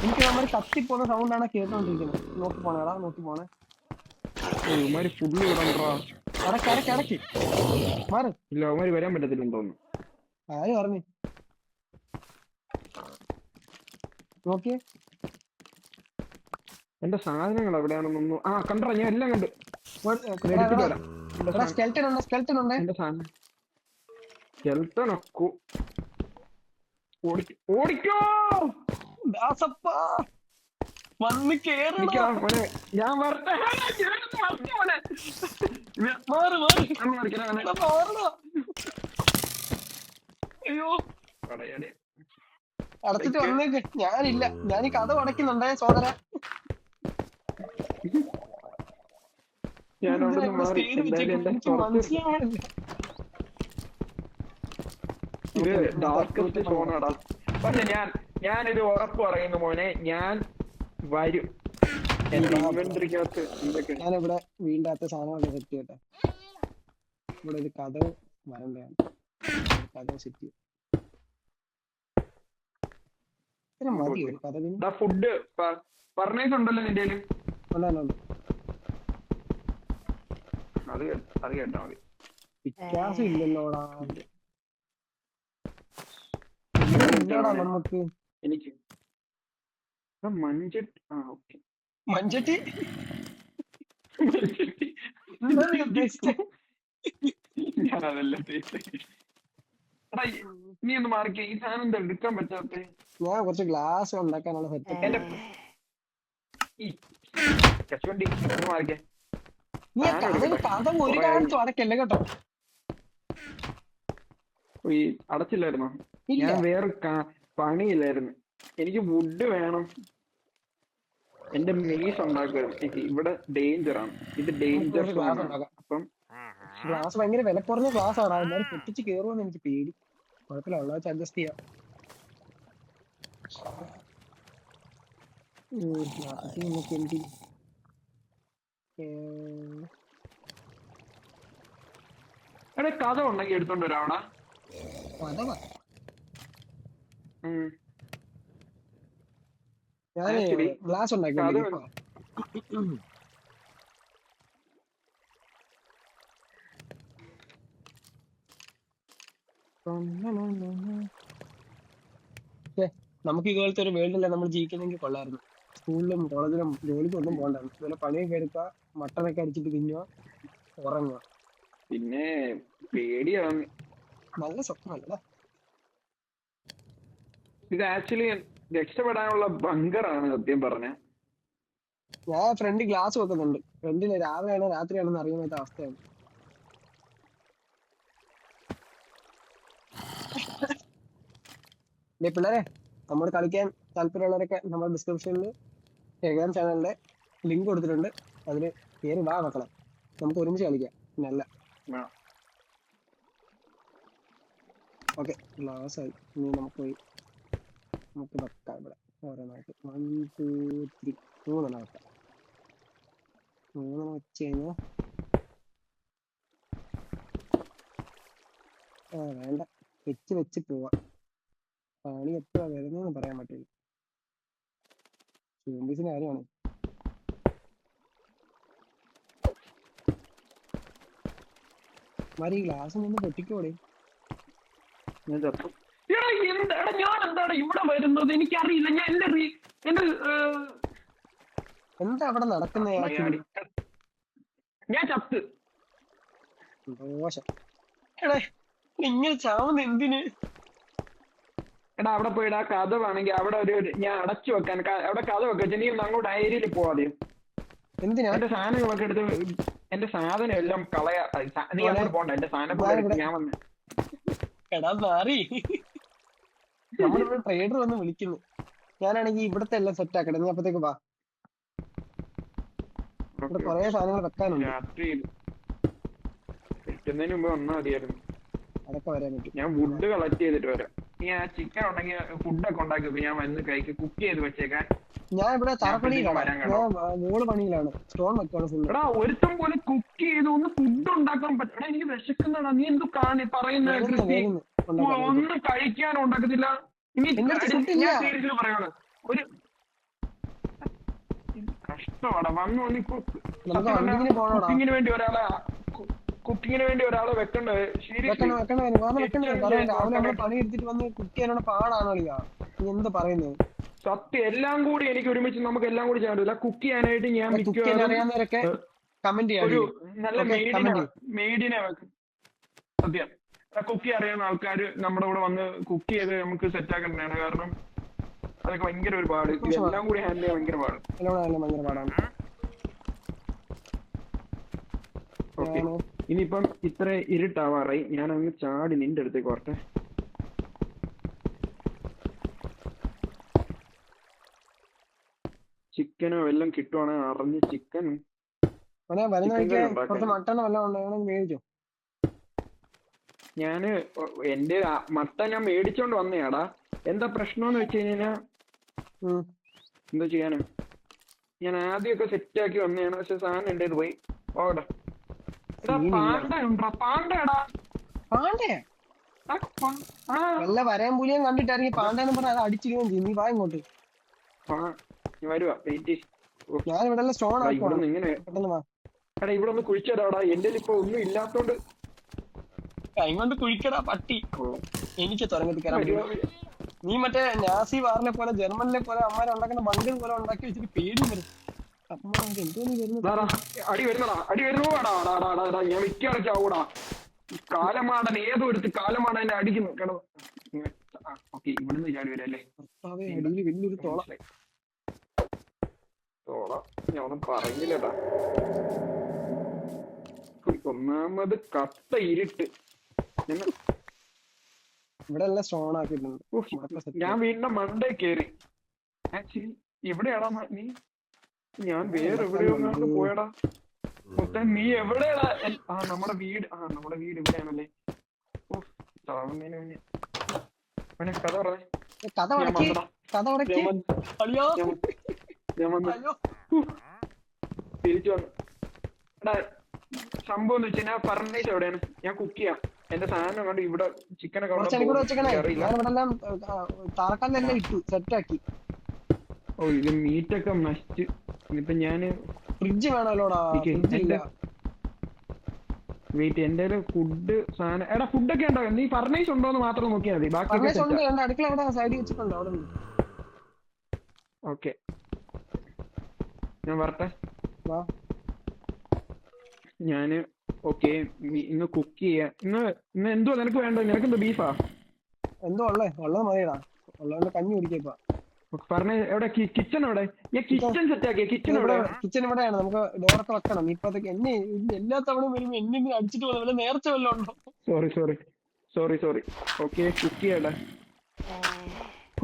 എനിക്ക് നമ്മൾ കത്തിപ്പോന്ന സൗണ്ടാണ് കേട്ടോണ്ടിരിക്കുന്നത്. നോക്കി പോണേ. ഇല്ല, അവന്മാര് വരാൻ പറ്റത്തില്ലെന്ന് തോന്നുന്നു. ആര് പറഞ്ഞു? നോക്കിയേ. എന്റെ സാധനങ്ങൾ എവിടെയാണെന്നൊന്നും കണ്ടോ, ഞാൻ എല്ലാം കണ്ടു. എടുത്തിട്ട് വരാം. സ്കെൽട്ടൻ ഉണ്ട്, സ്കെൽട്ടൻ ഉണ്ട്. എന്റെ സാധനം സ്കെൽട്ടനൊക്കെ ഓടിക്കോ ദാസപ്പ വന്ന് കേറണം. നിക്കാം മോനെ, ഞാൻ വരട്ടെ. മോനെ മാറ് മാറ് മാറിക്കണം. മാറണോ. അയ്യോ പടയടി. അടച്ചിട്ട് വന്നേക്ക്. ഞാനില്ല, ഞാൻ ഈ കഥ അടയ്ക്കുന്നുണ്ടേ സോദര. ഞാൻ അവിടെ നിന്ന് മാറി. എന്തായാലും എന്റെ മനസ്സിലാവില്ല. ഇത് ഡാർക്കസ്റ്റ് സോണാടാ. പക്ഷെ ഞാനിത് ഉറപ്പ് പറയുന്നു മോനെ, ഞാൻ വരും. എന്റെ ഇൻവെന്ററിക്കകത്ത് എന്തൊക്കെ ഞാനിവിടെ വീണ്ടാത്ത സാധനങ്ങളൊക്കെ സെറ്റ് ചെയ്യട്ടെ. ഇവിടെ ഒരു കഥ വരണ്ടയാണ്. കഥ സെറ്റ് മതി ഒരു കഥ. ഫുഡ് ഫർണേസ് ഉണ്ടല്ലോ നിന്റെ കയ്യില്? ഉണ്ട്. അത് കേട്ടാ മതി. വ്യത്യാസം ഇല്ലല്ലോടാ നമുക്ക്. എനിക്ക് മഞ്ചട്ടി. ഓക്കെ, മഞ്ചട്ടി ഞാനതല്ല നീ ഒന്ന് മാറിക്ക. ഈ സാധനം എന്താ എടുക്കാൻ പറ്റാത്ത? ഞാൻ കുറച്ച് ഗ്ലാസ് ഉണ്ടാക്കാനുള്ള സെറ്റ്. എന്റെ കശുവണ്ടി മാറിക്കേ. നീ കഥ ഒരു കാലത്തും അടക്കല്ലേ കേട്ടോ. ഈ അടച്ചില്ലായിരുന്നോ? ഞാൻ വേറെ പണിയില്ലായിരുന്നു. എനിക്ക് വുഡ് വേണം. എന്റെ മീസ് ഉണ്ടാക്കുമായിരുന്നു. ഇവിടെ ഡേഞ്ചർ ആണ്, ഇത് ഡേഞ്ചർ അപ്പം ഗ്ലാസ് ഭയങ്കര വില കുറഞ്ഞ ഗ്ലാസ് ആണ്. എന്നാലും പൊട്ടിച്ച് കേറുമെന്ന് എനിക്ക് പേടി. കുഴപ്പമില്ല, ഉള്ള വെച്ച് അഡ്ജസ്റ്റ് ചെയ്യാം. എടാ കഥ ഉണ്ടെങ്കിൽ എടുത്തോണ്ട് വരാവടാ. ഞാൻ ഗ്ലാസ് ഉണ്ടാക്കി. നമുക്ക് ഇതുപോലത്തെ ഒരു വേൾഡില്ല നമ്മൾ ജീവിക്കുന്നെങ്കിൽ കൊള്ളായിരുന്നു. സ്കൂളിലും കോളേജിലും ജോലിക്കും ഒന്നും പോകണ്ടായിരുന്നു. ഇതുപോലെ പണിയൊക്കെ എടുക്കുക, മട്ടനൊക്കെ അടിച്ചിട്ട് തിന്നുക, ഉറങ്ങുക. പിന്നെ പേടിയാണ്. നല്ല സ്വപ്നമല്ല ഇത്. ആക്ച്വലി രക്ഷപ്പെടാനുള്ള ബങ്കറാണ് സത്യം പറഞ്ഞ. ഞാൻ ഫ്രണ്ട് ഗ്ലാസ് വെക്കുന്നുണ്ട്. ഫ്രണ്ടില് രാവിലെയാണോ രാത്രിയാണെന്ന് അറിയാൻ പറ്റാത്ത അവസ്ഥയാണ്. പിള്ളേരെ, നമ്മൾ കളിക്കാൻ താല്പര്യമുള്ളവരൊക്കെ നമ്മുടെ ഡിസ്ക്രിപ്ഷനിൽ ടെലഗ്രാം ചാനലിന്റെ ലിങ്ക് കൊടുത്തിട്ടുണ്ട്. അതിന് കയറി വാ മക്കളെ, നമുക്ക് ഒരുമിച്ച് കളിക്കാം. നല്ല ഓക്കെ. ഗ്ലാസ് ആയി. ഇനി നമുക്ക് വെക്കാം ഇവിടെ ഓരോന്നായിട്ട്. 1 2 3 മൂന്നെണ്ണം വെക്കാം. മൂന്നെണ്ണം വെച്ച് കഴിഞ്ഞാൽ വേണ്ട, വെച്ച് പോവാം. പണി എപ്പോഴാ വരുന്നതെന്ന് പറയാൻ പറ്റില്ല. സൂംബീസിന്റെ കാര്യമാണ്. മാറി ഗ്ലാസ് നിന്ന് പൊട്ടിക്കോടെ. ഞാൻ എന്താണ് ഇവിടെ വരുന്നത് എനിക്കറിയില്ല. ഞാൻ എന്താ അവിടെ നടക്കുന്ന? ഞാൻ ചത്ത്. ദോഷം. എടാ ഇങ്ങനെ ചാവുന്ന എന്തിന്? എടാ അവിടെ പോയിടാ. കഥ വേണമെങ്കിൽ അവിടെ ഞാൻ അടച്ചു വെക്കാൻ അവിടെ കഥ വെക്കാൻ. നീ ഒന്ന് അങ്ങോട്ട് ഏരിയയിൽ പോവാതെ. എന്തിനാ? എന്റെ സാധനങ്ങളൊക്കെ എടുത്ത് എന്റെ സാധനം എല്ലാം കളയാ. നീ അങ്ങോട്ട് പോണ്ട. എന്റെ സാധനം ഞാൻ വന്ന്. എടാ മാറി, നമ്മളിവിടെ ട്രേഡർ വന്ന് വിളിക്കുന്നു. ഞാനാണെങ്കിൽ ഇവിടത്തെ എല്ലാം സെറ്റ് ആക്കട്ടെ. നീ അപ്പത്തേക്ക് വാ. ഇവിടെ കൊറേ സാധനങ്ങൾ വെക്കാനുണ്ട്. രാത്രി എത്തുന്നതിന് മുമ്പ് വന്നാൽ മതിയായിരുന്നു. അതൊക്കെ വരാൻ പറ്റും. ഞാൻ വുഡ് കളക്ട് ചെയ്തിട്ട് വരാം. നീ ആ ചിക്കൻ ഉണ്ടെങ്കിൽ ഫുഡൊക്കെ ഉണ്ടാക്കി ഞാൻ വന്ന് കഴിക്ക്. കുക്ക് ചെയ്ത് വെച്ചേക്കാൻ. ഞാൻ ഇവിടെ തറപ്പണിയിലാണ്, മൂള് പണിയിലാണ്. സ്റ്റോൺ വെക്കാണ് ഫുൾ. എടാ ഒരുത്തം പോലെ കുക്ക് ചെയ്ത് ഒന്ന് ഫുഡ് ഉണ്ടാക്കാൻ പറ്റും. എനിക്ക് വിശക്കുന്നതാ. നീ എന്ത് പറയുന്നത്? ഒന്നും കഴിക്കാനും ഉണ്ടാക്കത്തില്ല. ഇനി ഞാൻ സീരിയസിൽ പറയാണ്. ഒരു കഷ്ടമാടാ. വന്നു കുക്കിങ്ങിന് വേണ്ടി ഒരാളെ വെക്കണ്ടേ? രാവിലെ പണി എടുത്തിട്ട് വന്ന് കുക്ക് ചെയ്യാനുള്ള പാടാണോ? നീ എന്ത് പറയുന്നത്? സത്യം എല്ലാം കൂടി എനിക്ക് ഒരുമിച്ച് നമുക്ക് എല്ലാം കൂടി ചെയ്യാൻ പറ്റില്ല. കുക്ക് ചെയ്യാനായിട്ട് ഞാൻ കുക്ക് ചെയ്യാൻ മിക്കവാറും അറിയാവുന്നവരൊക്കെ കമന്റ് ഒരു ചെയ്യാം. നല്ല Okay, comment ചെയ്യ്. മെയ്ഡിനെ വെക്കും. സത്യം കുക്ക് അറിയാവുന്ന ആൾക്കാർ നമ്മുടെ കൂടെ വന്ന് കുക്ക് ചെയ്ത് നമുക്ക് സെറ്റ് ആക്കേണ്ടതാണ്. കാരണം അതൊക്കെ ഭയങ്കര ഒരു പാട്, എല്ലാം കൂടി ഹാൻഡിൽ ചെയ്യാൻ ഭയങ്കര പാട്. ഭയങ്കര പാടാണ്. ഓക്കെ, ഇനിയിപ്പം ഇത്ര ഇരുട്ടാവാറായി, ഞാൻ അങ്ങ് ചാടി നിന്റെ അടുത്തേക്ക് വരട്ടെ. ചിക്കനോ എല്ലാം കിട്ടുവാണെങ്കിൽ അറിഞ്ഞ് ചിക്കൻ വരുന്ന വഴിക്ക് കുറച്ച് മട്ടൺ വല്ലതും ഉണ്ടെങ്കിൽ മേടിച്ചോ. ഞാന് എന്റെ മട്ടൻ ഞാൻ മേടിച്ചോണ്ട് വന്നയാടാ. എന്താ പ്രശ്നമെന്ന് വെച്ച് കഴിഞ്ഞാ എന്താ ചെയ്യാന്, ഞാൻ ആദ്യമൊക്കെ സെറ്റ് ആക്കി വന്നതാണ്. പക്ഷെ സാധനം എന്റെ പോയി. ഓടാ വല്ല വരയും പുലിയും കണ്ടിട്ടായിരിക്കും പാണ്ടെന്ന് പറഞ്ഞാൽ അത് അടിച്ചിരിക്കുകയും ചെയ്യും. നീ വാ ഇങ്ങോട്ട്. വരുവാ, വെയിറ്റ്. ഞാൻ ഇവിടെ സ്റ്റോൺ ആക്കുവാണ്. ഇങ്ങനെ പെട്ടെന്ന് വാ. എടാ ഇവിടെ ഒന്ന് കുഴിച്ചടാടാ, എന്റെ ഇപ്പൊ ഒന്നും ഇല്ലാത്തോണ്ട്. കൈകൊണ്ട് കുഴിക്കടാ പട്ടി. എനിക്ക് തുറങ്ങത്തി കയറാൻ. നീ മറ്റേ നാസി വാറിനെ പോലെ ജർമ്മനിലെ പോലെ അമ്മമാരെ ഉണ്ടാക്കുന്ന ബണ്ടിൽ പോലെ ഉണ്ടാക്കി വെച്ചിട്ട് പേടി വരും. എന്തോ നീ വരുന്നത്? അടി വരുന്നടാ, അടി വരുന്നോടാ. ഞാൻ മിക്കടച്ചാവൂടാ. കാലമാടൻ ഏതോ എടുത്ത് കാലമാടനെ അടിക്കുന്നു കിടന്നു. ഓക്കെ, ഇവിടുന്ന് ചാടി വരല്ലേ. അടിയിൽ വലിയൊരു തോള. ഞാൻ ഒന്നും പറഞ്ഞില്ലടാ. ഒന്നാമത് കത്ത ഇരുട്ട്. ഇവിടെ എല്ലാം സ്റ്റോൺ ആക്കിയിട്ടുണ്ട്. ഞാൻ വീടിന്റെ മണ്ടേ കേറി. ആക്ച്വലി എവിടെയാടാ നീ? ഞാൻ വേറെ എവിടെയോ പോയടാ. മൊത്തം നീ എവിടെയാടാ? നമ്മുടെ വീട് ഇവിടെയാണല്ലേ. കഥ പറഞ്ഞേ. തിരിച്ചു വന്നു. എടാ സംഭവം എന്ന് വെച്ചാൽ ഫർണൈസ് എവിടെയാണ്? ഞാൻ കുക്ക് ചെയ്യാം. എന്റെ സാധനം കണ്ട് ഇവിടെ ചിക്കനൊക്കെ ഓ ഇത് മീറ്റൊക്കെ നശിച്ച്. ഇനിയിപ്പൊ ഞാന് ഫ്രിഡ്ജ് വേണല്ലോടാ. വെയിറ്റ്, എന്റെ ഫുഡ് സാധനം. എടാ ഫുഡൊക്കെ ഉണ്ടോ? നീ ഫർണൈസ് ഉണ്ടോന്ന് മാത്രം നോക്കിയാൽ മതി. ബാക്കി അടുക്കള സൈഡിൽ വെച്ചിട്ടുണ്ട്. അവിടെ ഓക്കെ, ഞാൻ വരട്ടെ. ഞാന് ഓക്കെ ഇന്ന് കുക്ക് ചെയ്യാ. ഇന്ന് എന്തോ നിനക്ക് വേണ്ടോ? നിനക്കെന്തോ ബീഫാ? എന്തോ ഉള്ളത് മതിയടാ. ഉള്ളത് കഞ്ഞി കുടിക്കപ്പാ. പറഞ്ഞ എവിടെ? കിച്ചൺ എവിടെ? ഞാൻ കിച്ചൺ സെറ്റ് ആക്കിയ. കിച്ചൺ ഇവിടെയാണ്. നമുക്ക് ഡോറൊക്കെ വെക്കണം. ഇപ്പത്തേക്ക് എന്നെ എല്ലാ തവണയും വരുമ്പോ എന്നെ അടിച്ചിട്ട് പോലെ നേർച്ച വല്ലതും ഉണ്ടോ? സോറി. ഓക്കെ, കുക്ക് ചെയ്യടാ.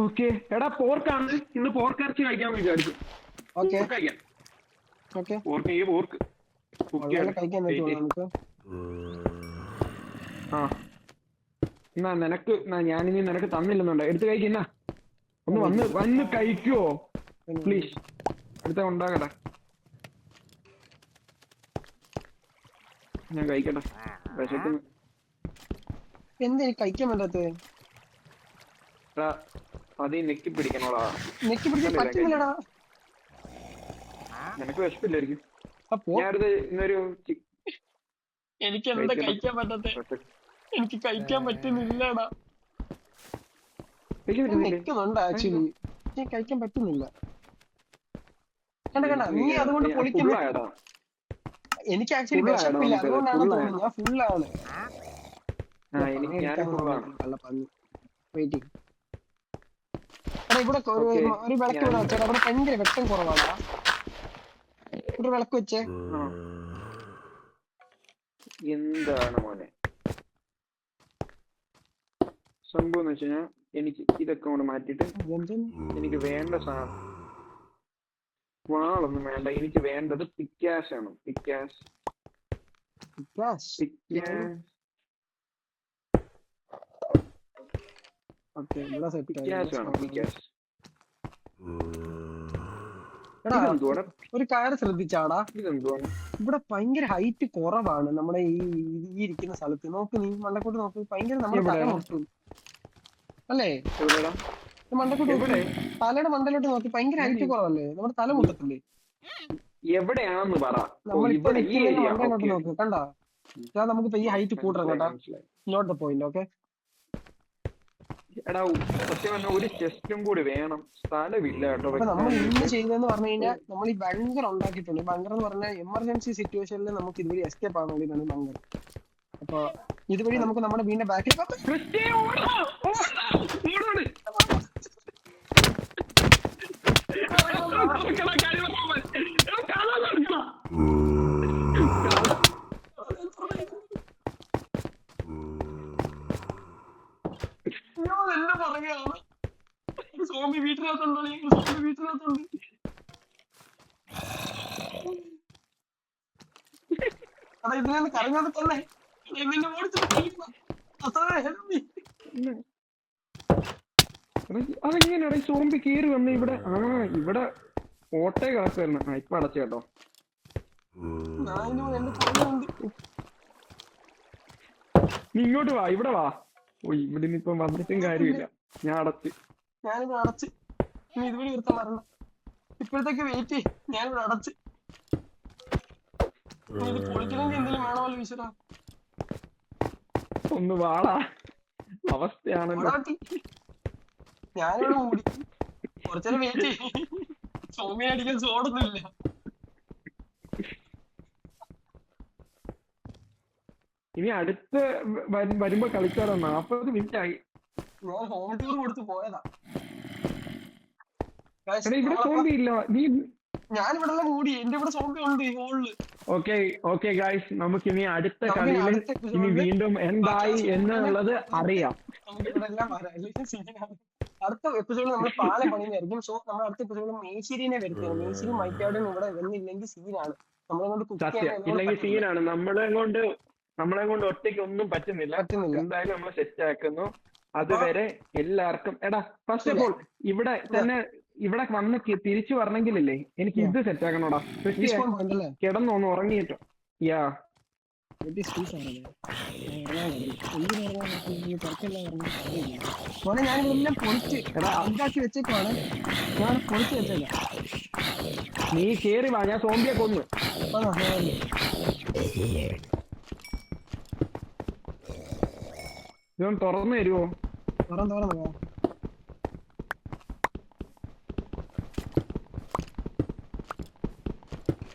ഓക്കെ എടാ, പോർക്കാണ് ഇന്ന്. പോർക്ക് ഇറച്ചി കഴിക്കാൻ വിചാരിച്ചു. പോർക്ക് കഴിക്കാൻ പറ്റുമോ നമുക്ക്? എന്നാ നിനക്ക് ഞാനിനി നിനക്ക് തന്നില്ലെന്നുണ്ടോ? എടുത്ത് കഴിക്കുന്ന ഒന്ന് വന്ന് കഴിക്കുവോ പ്ലീസ്? എടുത്ത ഉണ്ടാകട്ടെ, ഞാൻ കഴിക്കട്ടെ. വിശക്കുന്നു. എന്താ കഴിക്കാൻ പറ്റാത്തത്? അത് നെക്കി പിടിക്കണോടാ. നെക്കി പിടിക്കാൻ പറ്റുന്നില്ലടാ. നിനക്ക് വിശപ്പില്ലായിരിക്കും. ഞാനത് ഇന്നൊരു എനിക്ക് എന്താ കഴിക്കാൻ പറ്റാത്തെ? എനിക്ക് കഴിക്കാൻ പറ്റുന്നില്ലടാ. നിക്കുന്നുണ്ട് ആക്ച്വലി. കഴിക്കാൻ പറ്റുന്നില്ല. കണ്ട നീ അതുകൊണ്ട് പൊളിക്കുന്നു. എനിക്ക് ആക്ച്വലി വിശപ്പില്ല, അതുകൊണ്ടാണ് തോന്നുന്നത്. ഞാൻ ഫുള്ളാണ്. വെയിറ്റിംഗ്. എടാ ഇവിടെ ഒരു വിളക്ക് ഇവിടെ വെച്ചാൽ അവിടെ ഭയങ്കര വെട്ടം കുറവാണ്. ഇവിടെ വിളക്ക് വെച്ചേ. എന്താണ് മോനെ സംഭവം എന്ന് വെച്ചുകഴിഞ്ഞാൽ, എനിക്ക് ഇതൊക്കെ കൊണ്ട് മാറ്റിട്ട് എനിക്ക് വേണ്ട സാധനം വാളൊന്നും വേണ്ട. എനിക്ക് വേണ്ടത് പിക്കാസ് ആണ്. പിക്കാസ് ഒരു കാര്യം ശ്രദ്ധിച്ചാടാ, ഇവിടെ ഭയങ്കര ഹൈറ്റ് കുറവാണ് നമ്മുടെ ഈ ഇരിക്കുന്ന സ്ഥലത്ത്. നോക്ക്, നീ മണ്ടക്കോട്ട് നോക്ക്. ഭയങ്കര നമ്മുടെ തല മുട്ടും അല്ലേ? മണ്ടക്കോട്ട് തലയുടെ മണ്ടലോട്ട് നോക്കി. ഭയങ്കര ഹൈറ്റ് കുറവല്ലേ? നമ്മുടെ തല മുട്ടത്തില്ലേ? എവിടെയാണെന്ന് പറ. നമ്മളിപ്പോ മണ്ടയിലോട്ട് നോക്ക്. കണ്ടാ? നമുക്കിപ്പോ ഈ ഹൈറ്റ് കൂട്ടണം കേട്ടാ. Not the point. ഓക്കെ, എടാ സത്യം പറഞ്ഞാൽ ഒരു ചെസ്റ്റും കൂടി വേണം, സ്ഥലമില്ല കേട്ടോ അപ്പൊ നമ്മൾ വെക്കാൻ. ഇന്ന് ചെയ്തതെന്ന് പറഞ്ഞു കഴിഞ്ഞാൽ നമ്മൾ ഈ ബങ്കർ ഉണ്ടാക്കിയിട്ടുണ്ട്. ബങ്കർ എന്ന് പറഞ്ഞാൽ എമർജൻസി സിറ്റുവേഷനിൽ നമുക്ക് ഇതുവഴി എസ്കേപ്പ് ആകാൻ വേണ്ടിയിട്ടാണ് ബങ്കർ. അപ്പൊ ഇതുവഴി നമുക്ക് നമ്മുടെ വീടിന്റെ ബാക്കിൽ ക്രിസ്റ്റേ, ഓടാ, ഓടാ, ഓടോട്. തുറക്കടാ, കാര്യം തുറക്കണം. എടാ, കഥ തുറക്കണം. എന്നെ പറയുകയാണ് സോമി വീട്ടിനകത്തുണ്ടോ, സോമി വീട്ടിനകത്തുണ്ട്. അതാ ഇതിനെ കറങ്ങാതെ തന്നെ എന്നെ ഓടിച്ചു. അതെങ്ങനെയാടാ ഈ സോംബി കേറി വന്ന് ഇവിടെ? ഇവിടെ ഓട്ടേ കിടക്കുവായിരുന്നു. ഇപ്പൊ അടച്ചു കേട്ടോ. നീ ഇങ്ങോട്ട് വാ, ഇവിടെ വാ. ഓ, ഇവിടെ ഇപ്പൊ വന്നിട്ടും കാര്യമില്ല. ഞാൻ അടച്ച്. ഞാനിവിടെ അടച്ച്. നീ ഇതുവഴി ഒരുത്തം വരണ്ട. ഇപ്പോഴത്തേക്ക് വെയിറ്റ് ചെയ്യ്. ഞാനിവിടെ അടച്ച്. നീ ഇത് പൊളിക്കണമെങ്കിൽ എന്തെങ്കിലും വേണമല്ലോ ഈശ്വര. ഒന്ന് വാടാ, അവസ്ഥയാണല്ലോ. ഞാനിവിടെ മൂടി. കുറച്ചേരം വെയിറ്റ് ചെയ്യ്. സോമി അടിക്കാൻ സോടൊന്നുമില്ല. ഇനി അടുത്ത് വരുമ്പോ കളിക്കാറോ? 40 മിനിറ്റ് ആയി. ഞാൻ ഹോം ടൂർ കൊടുത്ത് പോയതാ. ഇവിടെ സോംബി ഇല്ല. നീ ഞാനിവിടെ മൂടി. എന്റെ ഇവിടെ സോംബി ഉണ്ട് ഈ ഹോളില്. ഓക്കെ ഗൈസ്, നമുക്ക് ഇനി അടുത്ത കളിയിൽ ഇനി വീണ്ടും എന്തായി എന്നുള്ളത് അറിയാം. അടുത്ത എപ്പിസോഡിൽ നമ്മൾ പാലം പണിയായിരിക്കും. സോ നമ്മൾ അടുത്ത എപ്പിസോഡിൽ മേശിരിനെ വരുത്തുകയാണ്. മേശിരി മൈക്കാടും ഇവിടെ വന്നില്ലെങ്കിൽ സീനാണ്. നമ്മളെ കൊണ്ട് ഇല്ലെങ്കിൽ സീനാണ്. നമ്മളെ കൊണ്ട് ഒറ്റയ്ക്ക് ഒന്നും പറ്റുന്നില്ല. എന്തായാലും നമ്മൾ സെറ്റ് ആക്കുന്നു. അതുവരെ എല്ലാവർക്കും എടാ, ഫസ്റ്റ് ഓഫ് ഓൾ ഇവിടെ തന്നെ ഇവിടെ വന്ന് തിരിച്ചു വരണമെങ്കിലല്ലേ എനിക്ക് ഇത് സെറ്റ് ആക്കണോടാ. കിടന്നൊന്ന് ഉറങ്ങിയിട്ടോ. യാ മോനെ ഞാനിതെല്ലാം പൊളിച്ച് ഉണ്ടാക്കി വെച്ചേക്കാണ്. ഞാൻ പൊളിച്ച് വെച്ചേക്കാം. നീ കേറി വാ, ഞാൻ സോംബിയെ കൊന്നു. ഇതൊന്ന് തുറന്നു തരുമോ? തുറന്നു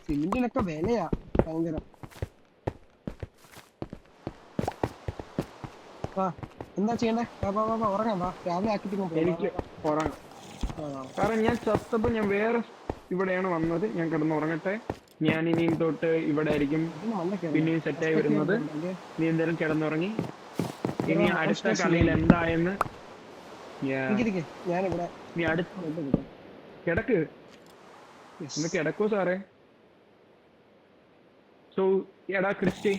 സിമെന്റിനൊക്കെ വിലയാ ഭയങ്കര. എന്താ ചെയ്യണ്ടേ? ഉറങ്ങാം. രാവിലെ ആക്കിട്ട് എനിക്ക് ഉറങ്ങാം. കാരണം ഞാൻ ചത്തപ്പോ ഞാൻ വേറെ ഇവിടെയാണ് വന്നത്. ഞാൻ കിടന്നുറങ്ങട്ടെ. ഞാൻ ഇനിയും തൊട്ട് ഇവിടെ ആയിരിക്കും പിന്നെയും സെറ്റായി വരുന്നത്. നീ എന്തായാലും കിടന്നുറങ്ങി. ഇനി അടുത്ത കളിയിൽ എന്തായെന്ന് ഞാനിവിടെ നീ കിടക്ക്. ഇന്ന് കിടക്കൂ സാറേ. സോ എടാ ക്രിസ്റ്റി,